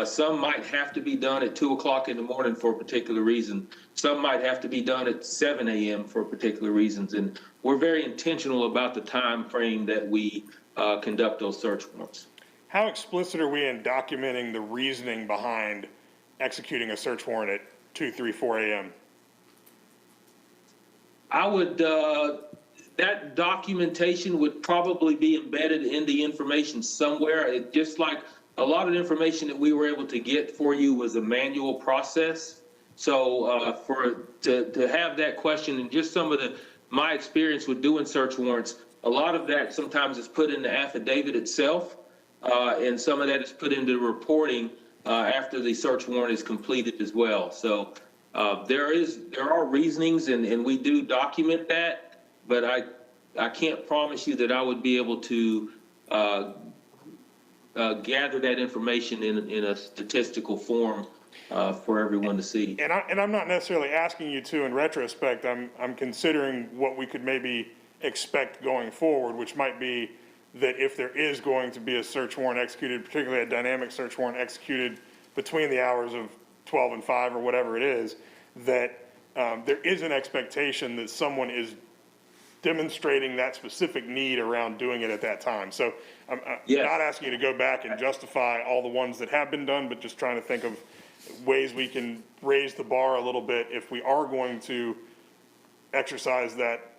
Some might have to be done at 2 o'clock in the morning for a particular reason. Some might have to be done at 7 a.m. for particular reasons. And we're very intentional about the time frame that we conduct those search warrants. How explicit are we in documenting the reasoning behind executing a search warrant at 2, 3, 4 a.m.? I would, that documentation would probably be embedded in the information somewhere. Just like a lot of the information that we were able to get for you was a manual process. So to have that question and just some of my experience with doing search warrants, a lot of that sometimes is put in the affidavit itself, and some of that is put into reporting after the search warrant is completed as well. So there are reasonings, and we do document that, but I can't promise you that I would be able to gather that information in a statistical form for everyone to see. And I'm not necessarily asking you to in retrospect. I'm considering what we could maybe expect going forward, which might be that if there is going to be a search warrant executed, particularly a dynamic search warrant executed between the hours of 12 and 5 or whatever it is, that there is an expectation that someone is demonstrating that specific need around doing it at that time. So I'm not asking you to go back and justify all the ones that have been done, but just trying to think of ways we can raise the bar a little bit if we are going to exercise that,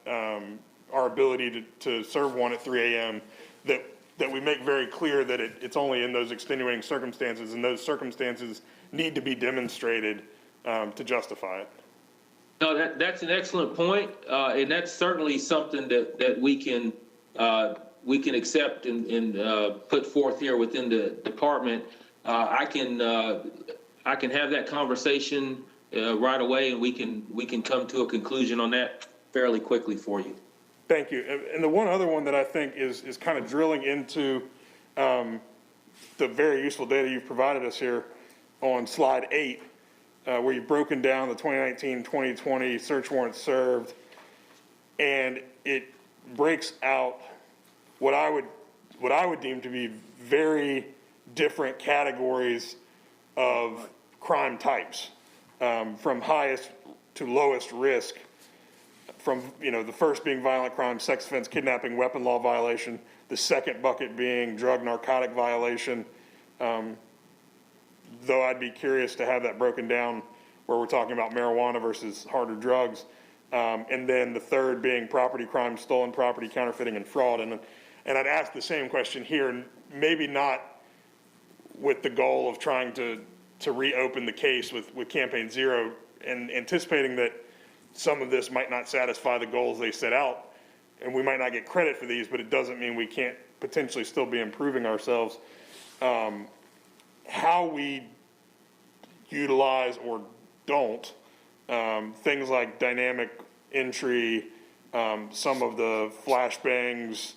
our ability to serve one at 3 a.m., that we make very clear that it's only in those extenuating circumstances, and those circumstances need to be demonstrated to justify it. No, that's an excellent point, and that's certainly something that we can accept and put forth here within the department. I can have that conversation right away, and we can come to a conclusion on that fairly quickly for you. Thank you. And the one other one that I think is kind of drilling into the very useful data you've provided us here on slide 8, where you've broken down the 2019-2020 search warrants served, and it breaks out what I would deem to be very different categories of crime types, from highest to lowest risk. From, the first being violent crime, sex offense, kidnapping, weapon law violation, the second bucket being drug narcotic violation. Though I'd be curious to have that broken down where we're talking about marijuana versus harder drugs. And then the third being property crime, stolen property, counterfeiting, and fraud. And I'd ask the same question here, maybe not with the goal of trying to reopen the case with Campaign Zero, and anticipating that some of this might not satisfy the goals they set out, and we might not get credit for these, but it doesn't mean we can't potentially still be improving ourselves. How we utilize or don't things like dynamic entry, some of the flashbangs,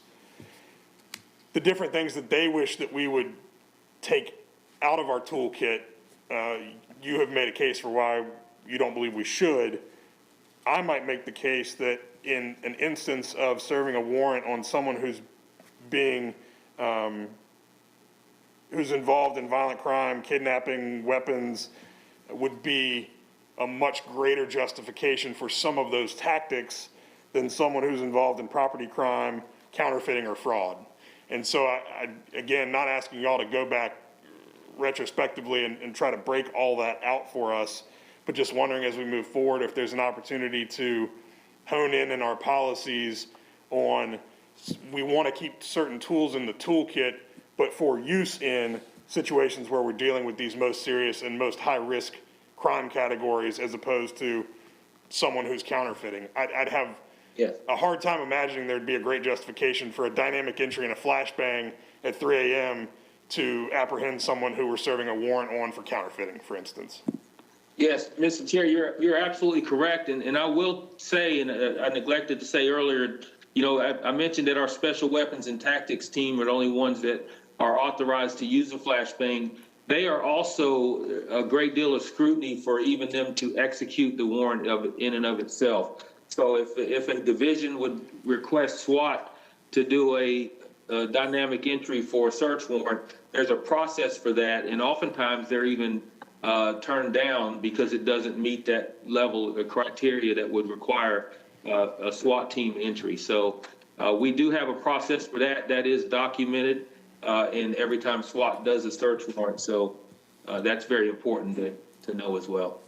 the different things that they wish that we would take out of our toolkit. You have made a case for why you don't believe we should. I might make the case that in an instance of serving a warrant on someone who's being, who's involved in violent crime, kidnapping, weapons, would be a much greater justification for some of those tactics than someone who's involved in property crime, counterfeiting, or fraud. And so I again, not asking y'all to go back retrospectively and try to break all that out for us, but just wondering as we move forward if there's an opportunity to hone in our policies on, we want to keep certain tools in the toolkit, but for use in situations where we're dealing with these most serious and most high-risk crime categories as opposed to someone who's counterfeiting. I'd have a hard time imagining there'd be a great justification for a dynamic entry and a flashbang at 3 a.m. to apprehend someone who we're serving a warrant on for counterfeiting, for instance. Yes, Mr. Chair, you're absolutely correct. And I will say, and I neglected to say earlier, you know, I mentioned that our special weapons and tactics team are the only ones that are authorized to use a flashbang. They are also a great deal of scrutiny for even them to execute the warrant in and of itself. So if a division would request SWAT to do a dynamic entry for a search warrant, there's a process for that. And oftentimes they're even turned down because it doesn't meet that level of criteria that would require a SWAT team entry. So we do have a process for that. That is documented. And every time SWAT does a search warrant. So that's very important to know as well.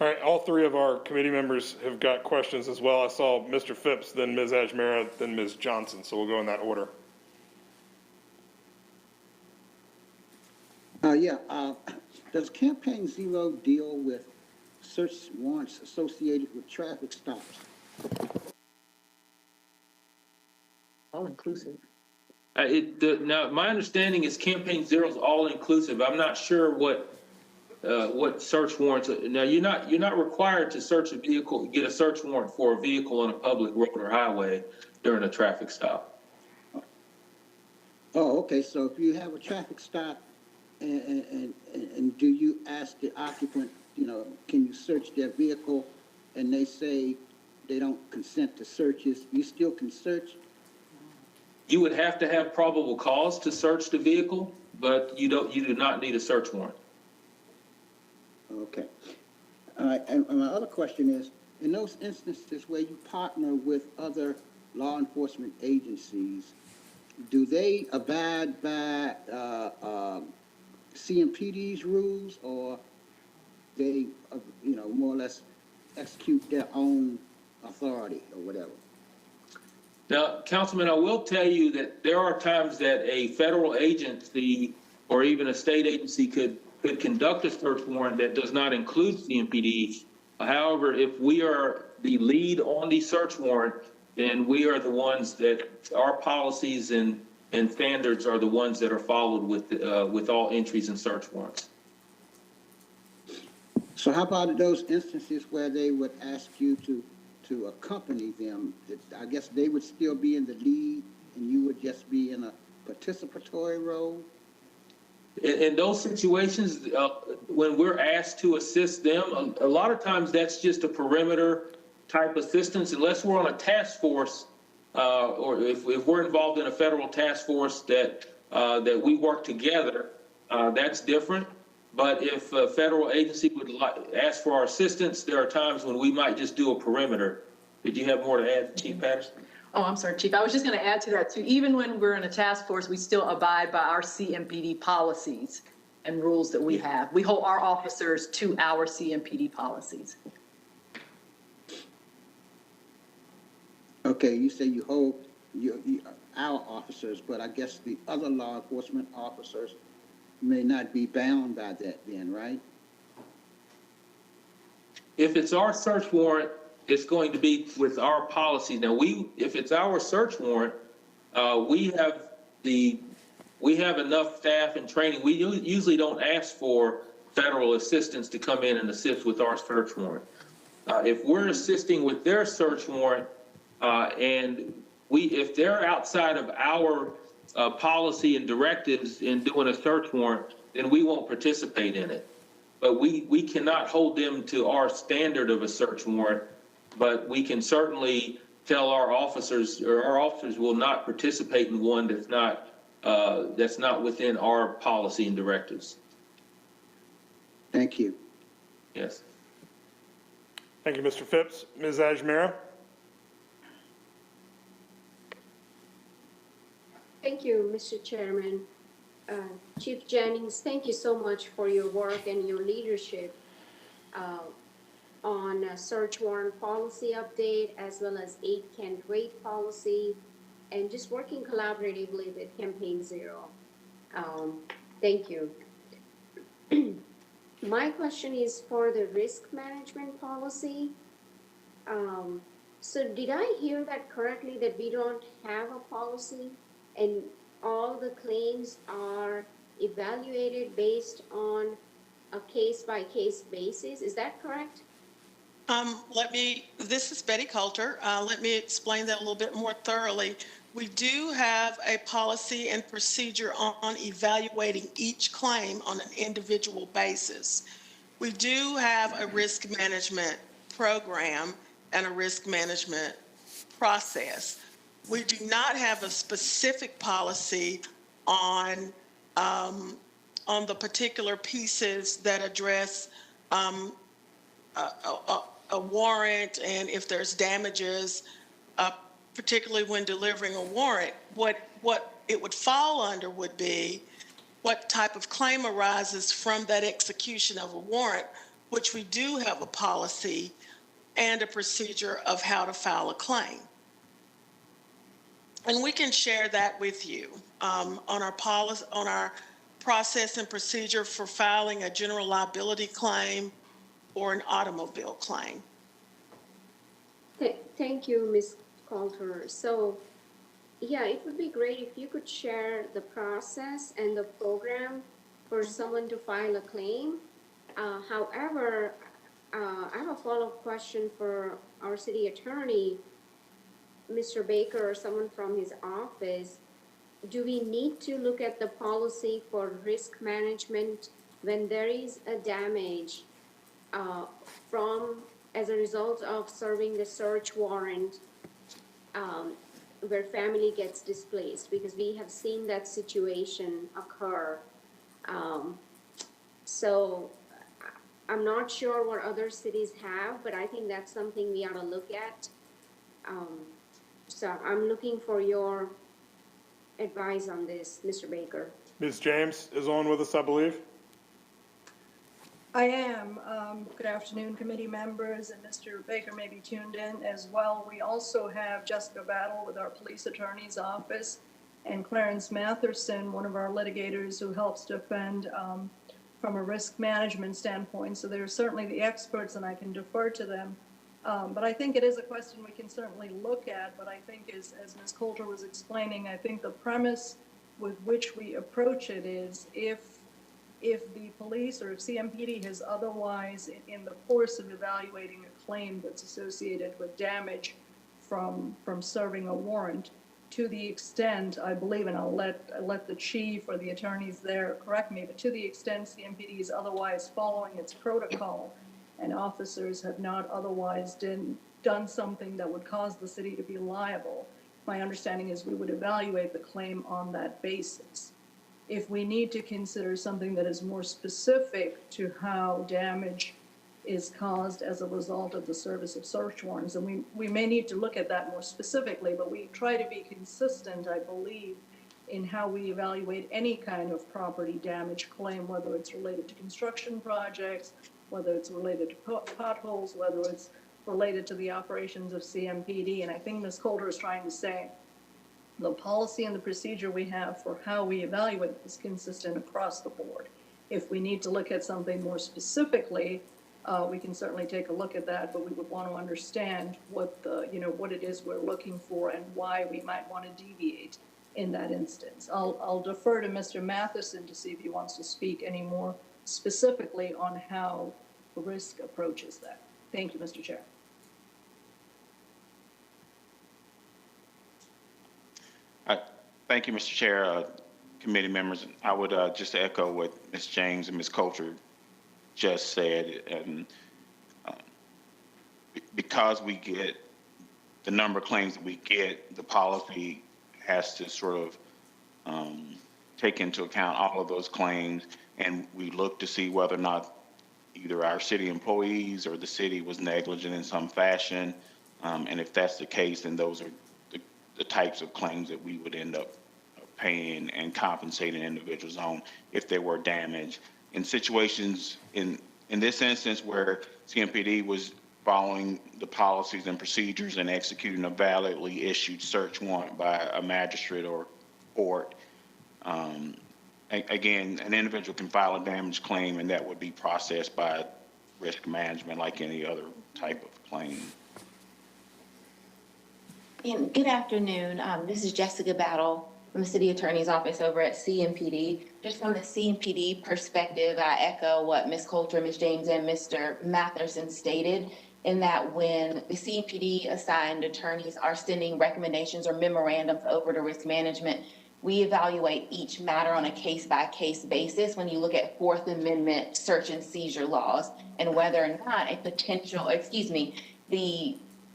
All right, all three of our committee members have got questions as well. I saw Mr. Phipps, then Ms. Ajmera, then Ms. Johnson. So we'll go in that order. Does Campaign Zero deal with search warrants associated with traffic stops? All inclusive. Now, my understanding is Campaign Zero is all inclusive. I'm not sure what search warrants. Now, you're not required to search a vehicle, get a search warrant for a vehicle on a public road or highway during a traffic stop. Oh, okay. So if you have a traffic stop, and do you ask the occupant, you know, can you search their vehicle, and they say they don't consent to searches, you still can search? You would have to have probable cause to search the vehicle, but you do not need a search warrant. Okay. All right. And my other question is, in those instances where you partner with other law enforcement agencies, do they abide by CMPD's rules, or they, you know, more or less execute their own authority or whatever? Now, Councilman, I will tell you that there are times that a federal agency or even a state agency could conduct a search warrant that does not include CMPD. However, if we are the lead on the search warrant, then we are the ones that our policies and standards are the ones that are followed with all entries and search warrants. So how about those instances where they would ask you to accompany them? I guess they would still be in the lead and you would just be in a participatory role? In those situations, when we're asked to assist them, a lot of times that's just a perimeter type assistance, unless we're on a task force, or if we're involved in a federal task force that we work together, that's different. But if a federal agency would ask for our assistance, there are times when we might just do a perimeter. Did you have more to add, Chief Patterson? Oh, I'm sorry, Chief. I was just going to add to that too. Even when we're in a task force, we still abide by our CMPD policies and rules that we have. We hold our officers to our CMPD policies. Okay, you say you hold our officers, but I guess the other law enforcement officers may not be bound by that then, right? If it's our search warrant, it's going to be with our policy. Now, if it's our search warrant, we have enough staff and training. We usually don't ask for federal assistance to come in and assist with our search warrant. If we're assisting with their search warrant, and if they're outside of our policy and directives in doing a search warrant, then we won't participate in it. but we cannot hold them to our standard of a search warrant. But we can certainly tell our officers, or our officers will not participate in one that's not within our policy and directives. Thank you. Yes. Thank you, Mr. Phipps. Ms. Ajmera? Thank you, Mr. Chairman. Chief Jennings, thank you so much for your work and your leadership on search warrant policy update, as well as 8 can't wait policy, and just working collaboratively with Campaign Zero. Thank you. My question is for the risk management policy. So did I hear that correctly, that we don't have a policy and all the claims are evaluated based on a case-by-case basis? Is that correct? This is Betty Coulter. Let me explain that a little bit more thoroughly. We do have a policy and procedure on evaluating each claim on an individual basis. We do have a risk management program and a risk management process. We do not have a specific policy on the particular pieces that address a warrant, and if there's damages, particularly when delivering a warrant. What it would fall under would be what type of claim arises from that execution of a warrant, which we do have a policy and a procedure of how to file a claim. And we can share that with you on our policy, on our process and procedure for filing a general liability claim or an automobile claim. Thank you, Ms. Coulter. So, yeah, it would be great if you could share the process and the program for someone to file a claim. However, I have a follow-up question for our city attorney, Mr. Baker, or someone from his office. Do we need to look at the policy for risk management when there is a damage as a result of serving the search warrant where family gets displaced? Because we have seen that situation occur. So I'm not sure what other cities have, but I think that's something we ought to look at. So I'm looking for your advice on this, Mr. Baker. Ms. James is on with us, I believe. I am. Good afternoon, committee members, and Mr. Baker may be tuned in as well. We also have Jessica Battle with our police attorney's office, and Clarence Matherson, one of our litigators who helps defend from a risk management standpoint. So they're certainly the experts, and I can defer to them. But I think it is a question we can certainly look at. But I think as Ms. Coulter was explaining, I think the premise with which we approach it is if the police or if CMPD has otherwise, in the course of evaluating a claim that's associated with damage from serving a warrant, to the extent, I believe, and I'll let the chief or the attorneys there correct me, but to the extent CMPD is otherwise following its protocol and officers have not otherwise done something that would cause the city to be liable, my understanding is we would evaluate the claim on that basis. If we need to consider something that is more specific to how damage is caused as a result of the service of search warrants, and we may need to look at that more specifically, but we try to be consistent, I believe, in how we evaluate any kind of property damage claim, whether it's related to construction projects, whether it's related to potholes, whether it's related to the operations of CMPD. And I think Ms. Coulter is trying to say the policy and the procedure we have for how we evaluate is consistent across the board. If we need to look at something more specifically, we can certainly take a look at that, but we would want to understand what it is we're looking for and why we might want to deviate in that instance. I'll defer to Mr. Matheson to see if he wants to speak any more specifically on how risk approaches that. Thank you, Mr. Chair. Thank you, Mr. Chair, committee members. I would just echo what Ms. James and Ms. Coulter just said. And because we get the number of claims that we get, the policy has to sort of take into account all of those claims, and we look to see whether or not either our city employees or the city was negligent in some fashion. And if that's the case, then those are the types of claims that we would end up paying and compensating individuals on if there were damage. In situations, in this instance where CMPD was following the policies and procedures and executing a validly issued search warrant by a magistrate or court, again, an individual can file a damage claim, and that would be processed by risk management like any other type of claim. And good afternoon. This is Jessica Battle from the City Attorney's Office over at CMPD. Just from the CMPD perspective, I echo what Ms. Coulter, Ms. James, and Mr. Matherson stated, in that when the CMPD assigned attorneys are sending recommendations or memorandums over to risk management, we evaluate each matter on a case-by-case basis when you look at Fourth Amendment search and seizure laws and whether or not a potential,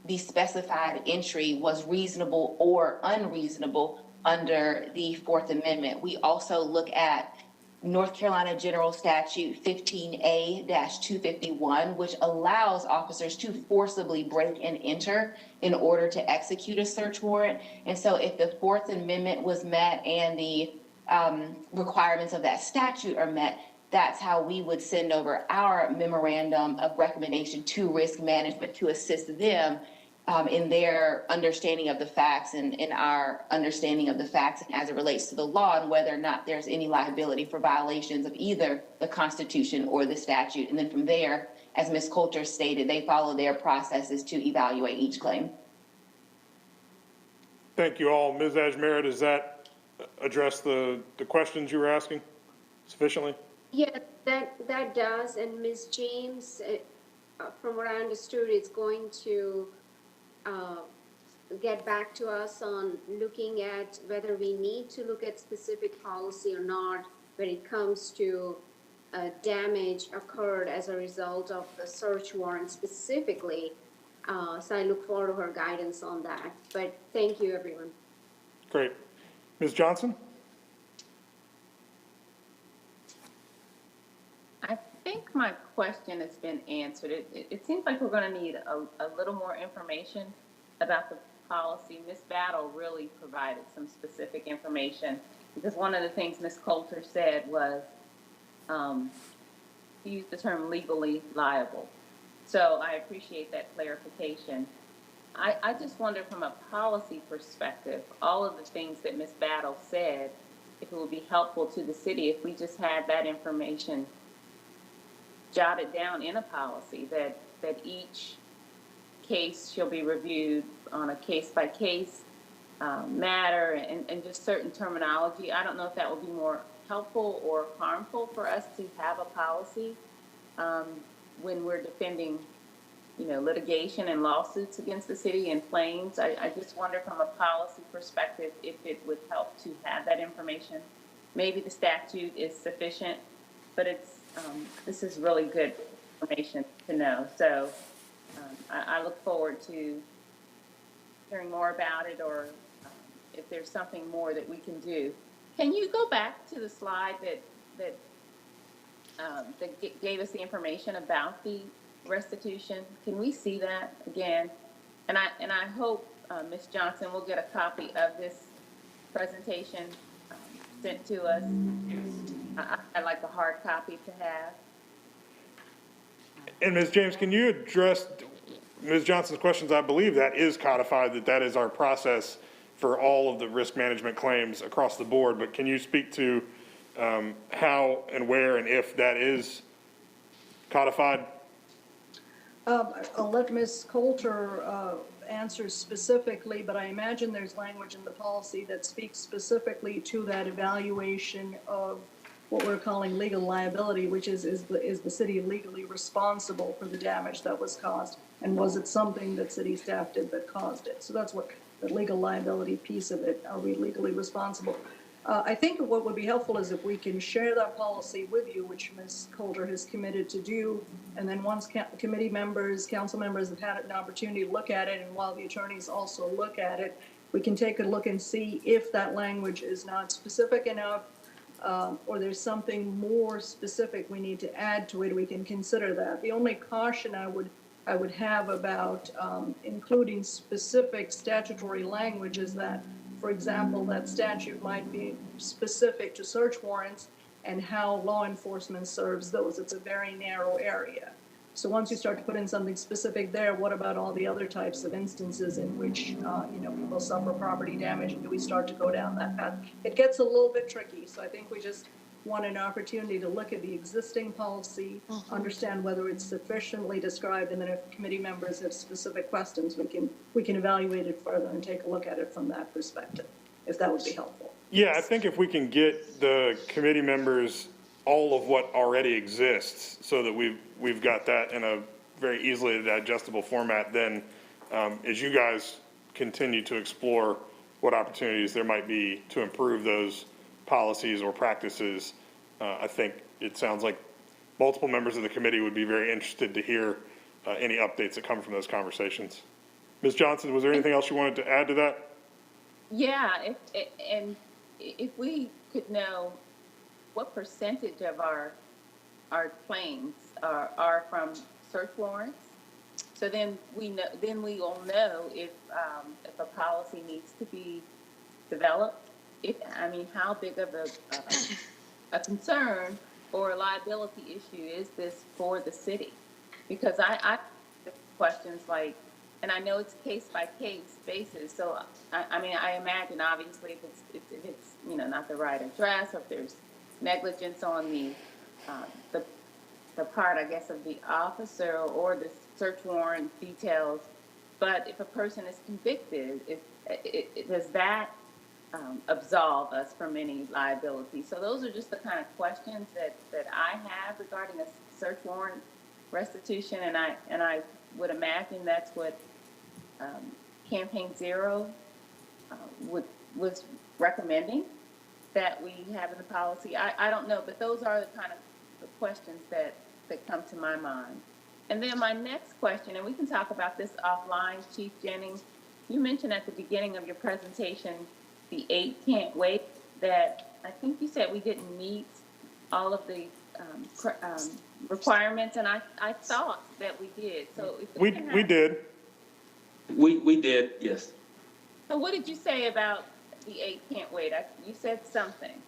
the specified entry was reasonable or unreasonable under the Fourth Amendment. We also look at North Carolina General Statute 15A-251, which allows officers to forcibly break and enter in order to execute a search warrant. And so if the Fourth Amendment was met and the requirements of that statute are met, that's how we would send over our memorandum of recommendation to risk management to assist them in their understanding of the facts and in our understanding of the facts and as it relates to the law and whether or not there's any liability for violations of either the Constitution or the statute. And then from there, as Ms. Coulter stated, they follow their processes to evaluate each claim. Thank you all. Ms. Ajmera, does that address the questions you were asking sufficiently? Yeah, that does. And Ms. James, from what I understood, it's going to get back to us on looking at whether we need to look at specific policy or not when it comes to damage occurred as a result of the search warrant specifically. So I look forward to her guidance on that. But thank you, everyone. Great. Ms. Johnson? I think my question has been answered. It seems like we're going to need a little more information about the policy. Ms. Battle really provided some specific information because one of the things Ms. Coulter said was she used the term legally liable. So I appreciate that clarification. I just wonder from a policy perspective, all of the things that Ms. Battle said, if it would be helpful to the city if we just had that information jotted down in a policy that each case shall be reviewed on a case-by-case matter and just certain terminology. I don't know if that would be more helpful or harmful for us to have a policy when we're defending, litigation and lawsuits against the city and claims. I just wonder from a policy perspective if it would help to have that information. Maybe the statute is sufficient, but this is really good information to know. So I look forward to hearing more about it, or if there's something more that we can do. Can you go back to the slide that gave us the information about the restitution? Can we see that again? And I hope, Ms. Johnson, will get a copy of this presentation sent to us. I'd like a hard copy to have. And Ms. James, can you address Ms. Johnson's questions? I believe that is codified, that is our process for all of the risk management claims across the board. But can you speak to how and where and if that is codified? I'll let Ms. Coulter answer specifically, but I imagine there's language in the policy that speaks specifically to that evaluation of what we're calling legal liability, which is the city legally responsible for the damage that was caused? And was it something that city staff did that caused it? So that's what the legal liability piece of it. Are we legally responsible? I think what would be helpful is if we can share that policy with you, which Ms. Coulter has committed to do. And then once committee members, council members have had an opportunity to look at it, and while the attorneys also look at it, we can take a look and see if that language is not specific enough, or there's something more specific we need to add to it. We can consider that. The only caution I would have about including specific statutory language is that, for example, that statute might be specific to search warrants and how law enforcement serves those. It's a very narrow area. So once you start to put in something specific there, what about all the other types of instances in which, people suffer property damage, and do we start to go down that path? It gets a little bit tricky, so I think we just want an opportunity to look at the existing policy, understand whether it's sufficiently described, and then if committee members have specific questions, we can evaluate it further and take a look at it from that perspective, if that would be helpful. Yeah, I think if we can get the committee members all of what already exists, so that we've got that in a very easily digestible format, then as you guys continue to explore what opportunities there might be to improve those policies or practices, I think it sounds like multiple members of the committee would be very interested to hear any updates that come from those conversations. Ms. Johnson, was there anything else you wanted to add to that? Yeah, if we could know what percentage of our claims are from search warrants, so then we will know if a policy needs to be developed. How big of a concern or a liability issue is this for the city? Because I questions like, and I know it's case by case basis. So I imagine obviously if it's not the right address, or if there's negligence on the part, I guess, of the officer or the search warrant details. But if a person is convicted, does that absolve us from any liability? So those are just the kind of questions that I have regarding a search warrant restitution, and I would imagine that's what Campaign Zero was recommending that we have in the policy. I don't know, but those are the kind of the questions that come to my mind. And then my next question, and we can talk about this offline, Chief Jennings, you mentioned at the beginning of your presentation the 8 can't wait, that I think you said we didn't meet all of the requirements, and I thought that we did. So if We did. We did, yes. So what did you say about the 8 can't wait? You said something.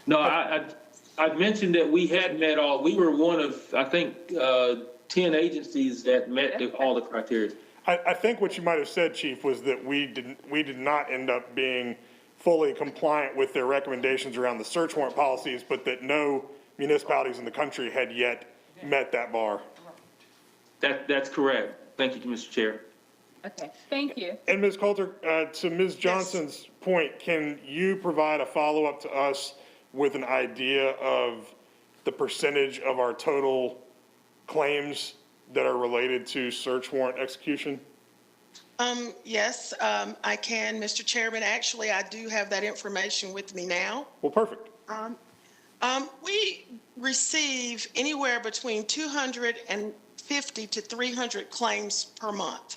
No, I mentioned that we had met all, we were one of, I think, 10 agencies that met all the criteria. I think what you might have said, Chief, was that we did not end up being fully compliant with their recommendations around the search warrant policies, but that no municipalities in the country had yet met that bar. That's correct. Thank you, Mr. Chair. Okay, thank you. And Ms. Coulter, to Ms. Johnson's point, can you provide a follow-up to us with an idea of the percentage of our total claims that are related to search warrant execution? Yes, I can, Mr. Chairman. Actually, I do have that information with me now. Well, perfect. We receive anywhere between 250 to 300 claims per month.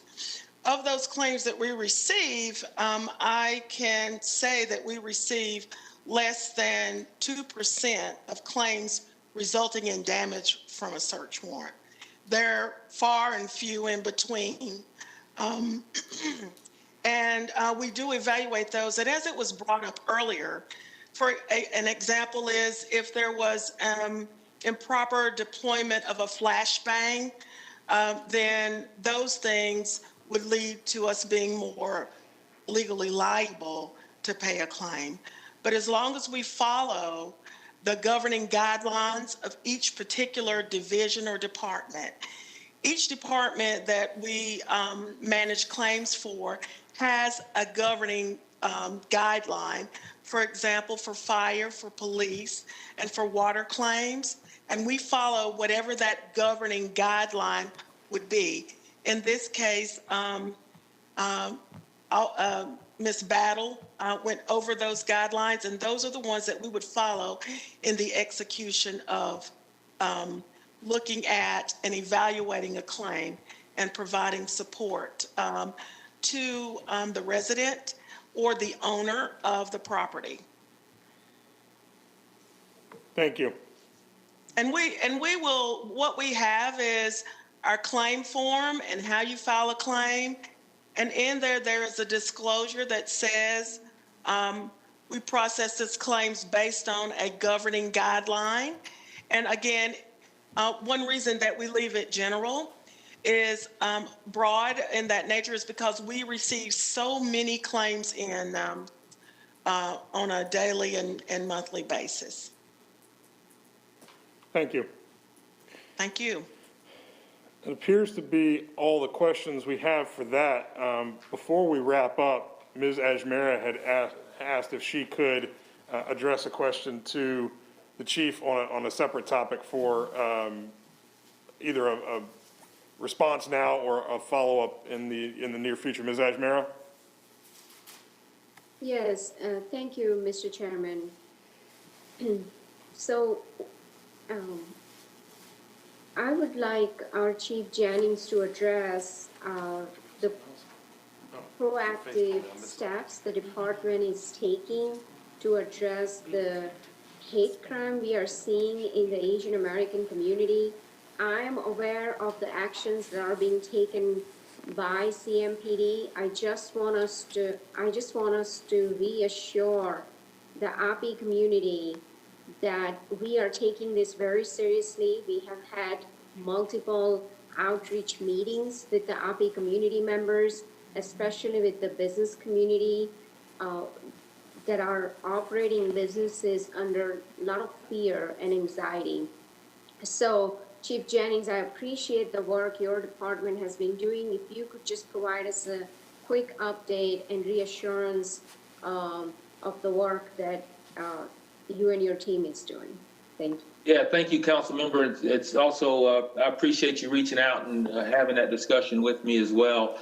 Of those claims that we receive, I can say that we receive less than 2% of claims resulting in damage from a search warrant. They're far and few in between. And we do evaluate those. And as it was brought up earlier, an example is if there was improper deployment of a flashbang, then those things would lead to us being more legally liable to pay a claim. But as long as we follow the governing guidelines of each particular division or department, each department that we manage claims for has a governing guideline. For example, for fire, for police, and for water claims. And we follow whatever that governing guideline would be. In this case, Ms. Battle went over those guidelines, and those are the ones that we would follow in the execution of looking at and evaluating a claim and providing support to the resident or the owner of the property. Thank you. And we will, what we have is our claim form and how you file a claim. And in there is a disclosure that says we process this claims based on a governing guideline. And again, one reason that we leave it general is broad in that nature is because we receive so many claims in on a daily and monthly basis. Thank you. Thank you. It appears to be all the questions we have for that. Before we wrap up, Ms. Ajmera had asked if she could address a question to the chief on a separate topic for either a response now or a follow-up in the near future. Ms. Ajmera? Yes, thank you, Mr. Chairman. So, I would like our Chief Jennings to address the proactive steps the department is taking to address the hate crime we are seeing in the Asian American community. I am aware of the actions that are being taken by CMPD. I just want us to reassure the API community that we are taking this very seriously. We have had multiple outreach meetings with the API community members, especially with the business community that are operating businesses under a lot of fear and anxiety. So, Chief Jennings, I appreciate the work your department has been doing. If you could just provide us a quick update and reassurance of the work that you and your team is doing. Thank you. Yeah, thank you, council member. It's also, I appreciate you reaching out and having that discussion with me as well.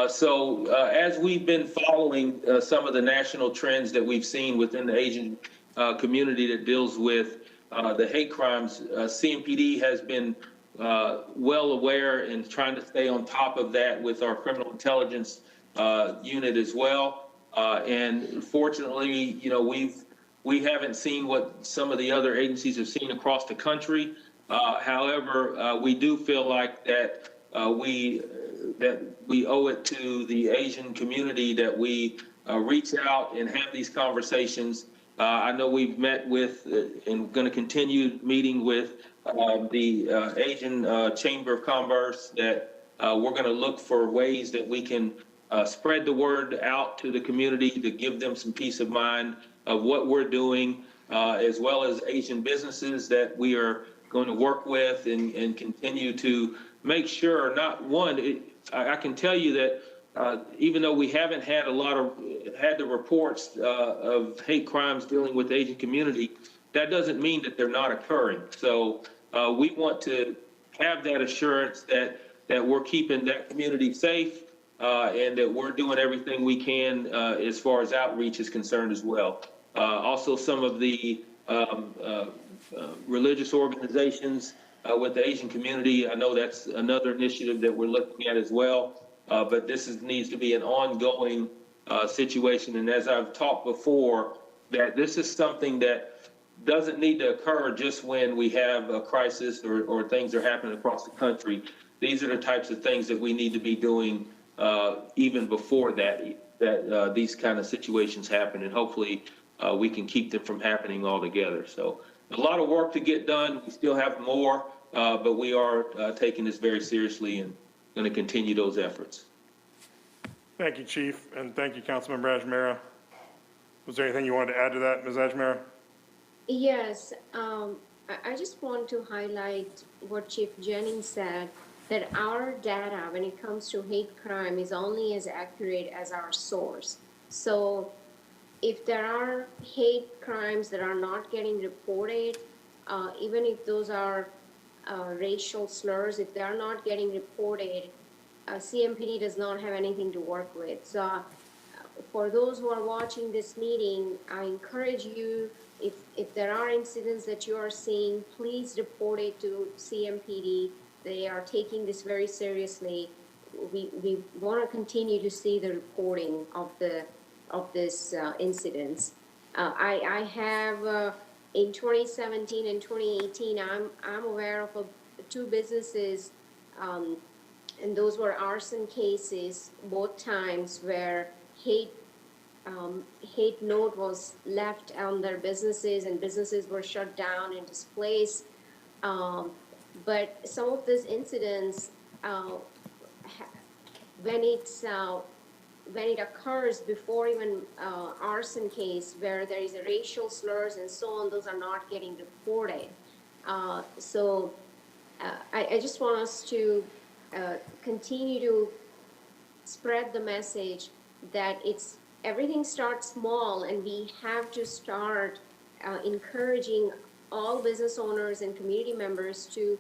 So as we've been following some of the national trends that we've seen within the Asian community that deals with the hate crimes, CMPD has been well aware and trying to stay on top of that with our criminal intelligence unit as well. And fortunately, you know, we haven't seen what some of the other agencies have seen across the country. However, we do feel like that we owe it to the Asian community that we reach out and have these conversations. I know we've met with and going to continue meeting with the Asian Chamber of Commerce, that we're going to look for ways that we can spread the word out to the community to give them some peace of mind of what we're doing, as well as Asian businesses that we are going to work with and continue to make sure, not one, I can tell you that even though we haven't had the reports of hate crimes dealing with the Asian community, that doesn't mean that they're not occurring. So we want to have that assurance that we're keeping that community safe and that we're doing everything we can as far as outreach is concerned as well. Also, some of the religious organizations with the Asian community, I know that's another initiative that we're looking at as well. But this needs to be an ongoing situation. And as I've talked before, that this is something that doesn't need to occur just when we have a crisis or things are happening across the country. These are the types of things that we need to be doing even before that these kind of situations happen. And hopefully we can keep them from happening altogether. So a lot of work to get done. We still have more, but we are taking this very seriously and going to continue those efforts. Thank you, Chief, and thank you, Councilmember Ajmera. Was there anything you wanted to add to that, Ms. Ajmera? Yes, I just want to highlight what Chief Jennings said, that our data when it comes to hate crime is only as accurate as our source. So if there are hate crimes that are not getting reported, even if those are racial slurs, if they are not getting reported, CMPD does not have anything to work with. So for those who are watching this meeting, I encourage you, if there are incidents that you are seeing, please report it to CMPD. They are taking this very seriously. We want to continue to see the reporting of this incidents. I have in 2017 and 2018, I'm aware of two businesses, and those were arson cases both times where hate note was left on their businesses and businesses were shut down and displaced. But some of these incidents, when it occurs before even arson case where there is a racial slurs and so on, those are not getting reported. So I just want us to continue to spread the message that everything starts small, and we have to start encouraging all business owners and community members to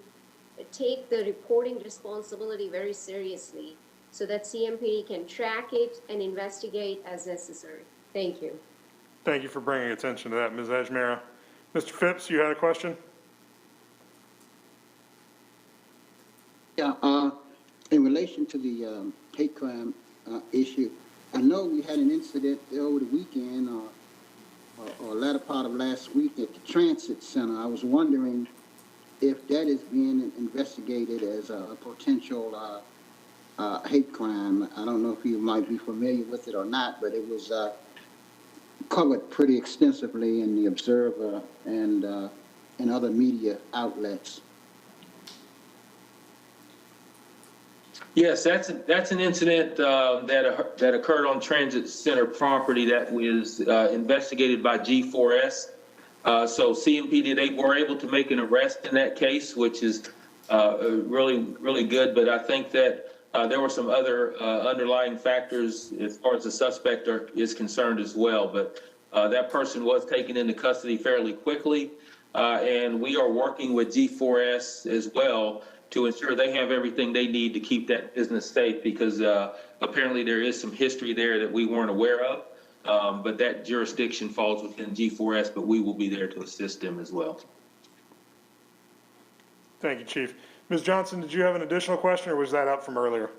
take the reporting responsibility very seriously so that CMPD can track it and investigate as necessary. Thank you. Thank you for bringing attention to that, Ms. Ajmera. Mr. Phipps, you had a question? Yeah, in relation to the hate crime issue, I know we had an incident over the weekend or latter part of last week at the Transit Center. I was wondering if that is being investigated as a potential hate crime. I don't know if you might be familiar with it or not, but it was covered pretty extensively in the Observer and other media outlets. Yes, that's an incident that occurred on Transit Center property that was investigated by G4S. So CMPD, they were able to make an arrest in that case, which is really, really good. But I think that there were some other underlying factors as far as the suspect is concerned as well. But that person was taken into custody fairly quickly. And we are working with G4S as well to ensure they have everything they need to keep that business safe, because apparently there is some history there that we weren't aware of. But that jurisdiction falls within G4S, but we will be there to assist them as well. Thank you, Chief. Ms. Johnson, did you have an additional question, or was that up from earlier?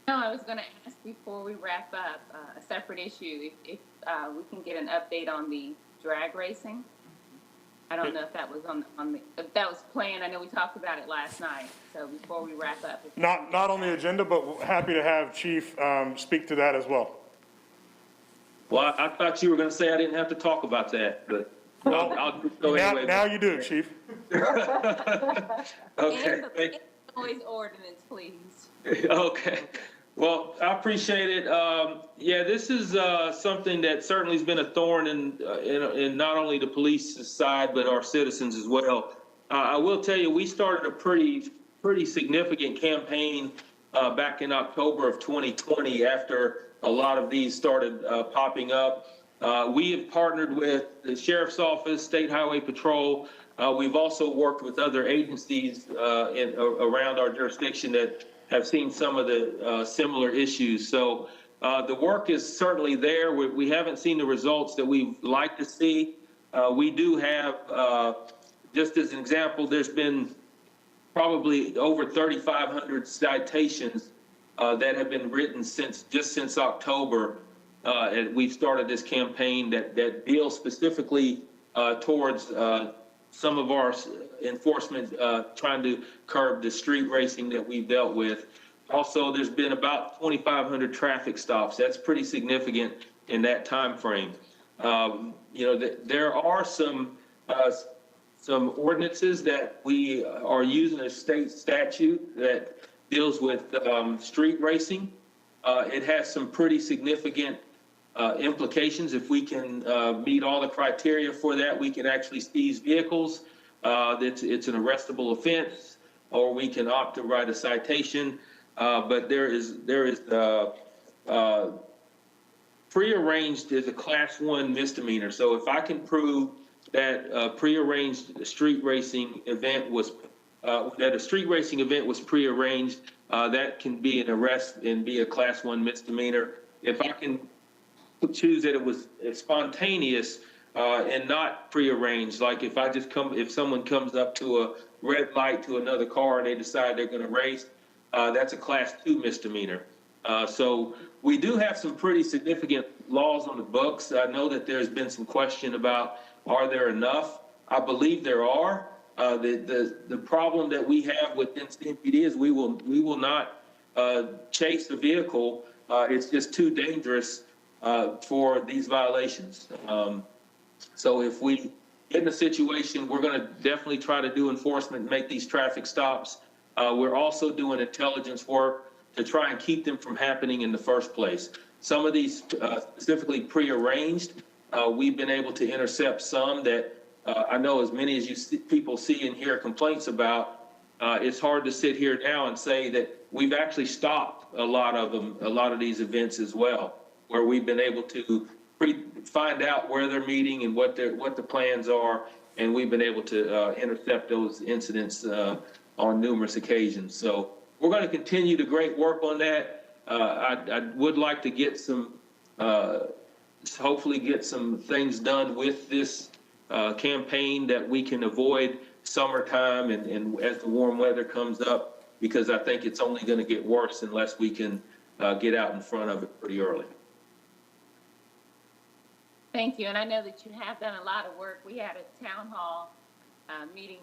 No, I was going to ask before we wrap up a separate issue, if we can get an update on the drag racing. I don't know if that was if that was planned. I know we talked about it last night. So before we wrap up. Not on the agenda, but happy to have Chief speak to that as well. Well, I thought you were going to say I didn't have to talk about that, but I'll go anyway. Now you do, Chief. Okay. And noise ordinance, please. Okay. Well, I appreciate it. Yeah, this is something that certainly has been a thorn in not only the police side, but our citizens as well. I will tell you, we started a pretty significant campaign back in October of 2020 after a lot of these started popping up. We have partnered with the Sheriff's Office, State Highway Patrol. We've also worked with other agencies around our jurisdiction that have seen some of the similar issues. So the work is certainly there. We haven't seen the results that we'd like to see. We do have, just as an example, there's been probably over 3,500 citations that have been written since October. And we've started this campaign that deals specifically towards some of our enforcement trying to curb the street racing that we've dealt with. Also, there's been about 2,500 traffic stops. That's pretty significant in that time frame. There are some ordinances that we are using a state statute that deals with street racing. It has some pretty significant implications. If we can meet all the criteria for that, we can actually seize vehicles. It's an arrestable offense, or we can opt to write a citation. But there is prearranged is a Class 1 misdemeanor. So if I can prove that a prearranged street racing event was that a street racing event was prearranged, that can be an arrest and be a Class 1 misdemeanor. If I can choose that it was spontaneous and not prearranged, like if someone comes up to a red light to another car and they decide they're going to race, that's a Class 2 misdemeanor. So we do have some pretty significant laws on the books. I know that there's been some question about, are there enough? I believe there are. The problem that we have within CMPD is we will not chase the vehicle. It's just too dangerous for these violations. So if we get in a situation, we're going to definitely try to do enforcement and make these traffic stops. We're also doing intelligence work to try and keep them from happening in the first place. Some of these specifically prearranged, we've been able to intercept some that I know as many as people see and hear complaints about. It's hard to sit here now and say that we've actually stopped a lot of these events as well, where we've been able to find out where they're meeting and what the plans are, and we've been able to intercept those incidents on numerous occasions. So we're going to continue the great work on that. I would like to get hopefully get some things done with this campaign that we can avoid summertime and as the warm weather comes up, because I think it's only going to get worse unless we can get out in front of it pretty early. Thank you. And I know that you have done a lot of work. We had a town hall meeting,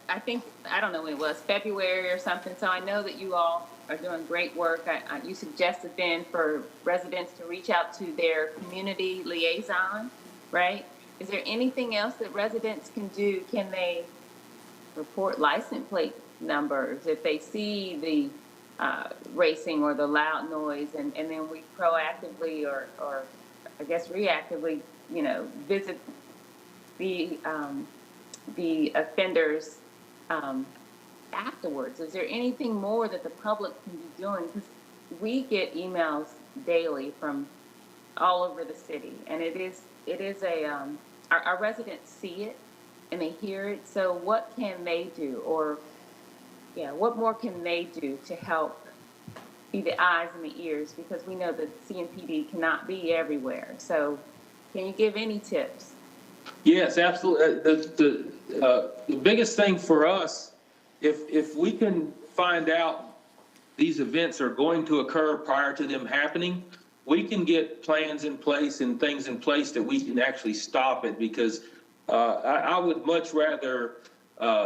I don't know when it was, February or something. So I know that you all are doing great work. You suggested then for residents to reach out to their community liaison, right? Is there anything else that residents can do? Can they report license plate numbers if they see the racing or the loud noise, and then we proactively or I guess reactively, visit the offenders afterwards? Is there anything more that the public can be doing? Because we get emails daily from all over the city, and it is our residents see it and they hear it. So what can they do, or what more can they do to help be the eyes and the ears? Because we know that CMPD cannot be everywhere. So can you give any tips? Yes, absolutely. The biggest thing for us, if we can find out these events are going to occur prior to them happening, we can get plans in place and things in place that we can actually stop it, because I would much rather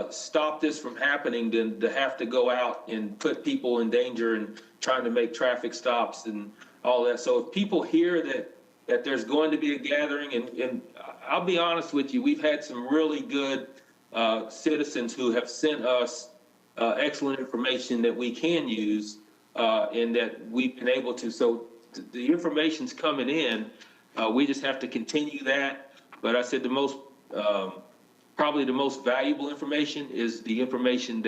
stop this from happening than to have to go out and put people in danger and trying to make traffic stops and all that. So if people hear that there's going to be a gathering, and I'll be honest with you, we've had some really good citizens who have sent us excellent information that we can use and that we've been able to. So the information's coming in. We just have to continue that. But I said probably the most valuable information is the information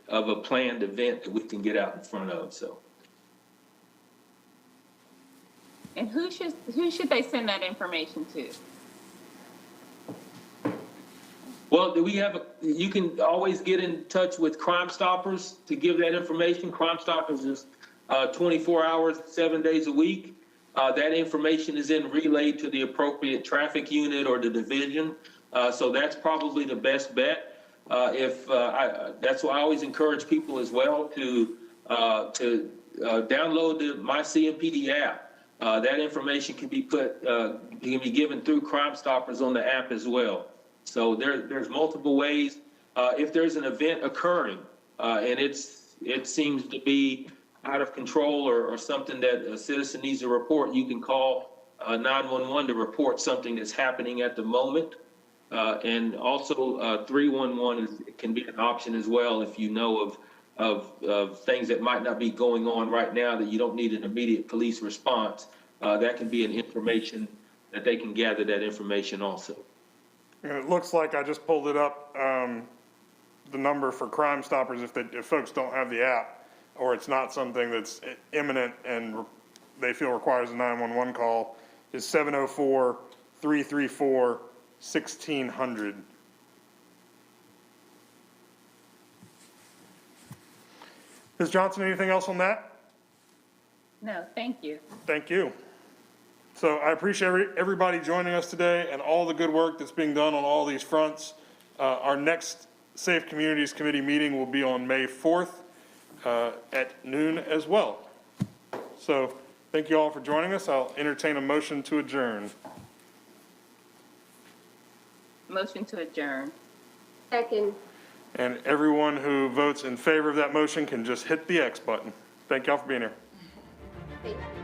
of a planned event that we can get out in front of. So. And who should they send that information to? Well, you can always get in touch with Crime Stoppers to give that information. Crime Stoppers is 24 hours, 7 days a week. That information is then relayed to the appropriate traffic unit or the division. So that's probably the best bet. That's why I always encourage people as well to download the MyCMPD app. That information can be given through Crime Stoppers on the app as well. So there's multiple ways. If there's an event occurring and it seems to be out of control or something that a citizen needs to report, you can call 911 to report something that's happening at the moment. And also 311 can be an option as well if you know of things that might not be going on right now that you don't need an immediate police response. That can be an information that they can gather that information also. And it looks like I just pulled it up, the number for Crime Stoppers, if folks don't have the app or it's not something that's imminent and they feel requires a 911 call, is 704-334-1600. Ms. Johnson, anything else on that? No, thank you. Thank you. So I appreciate everybody joining us today and all the good work that's being done on all these fronts. Our next Safe Communities Committee meeting will be on May 4th at noon as well. So thank you all for joining us. I'll entertain a motion to adjourn. Motion to adjourn. Second. And everyone who votes in favor of that motion can just hit the X button. Thank y'all for being here. Thank you.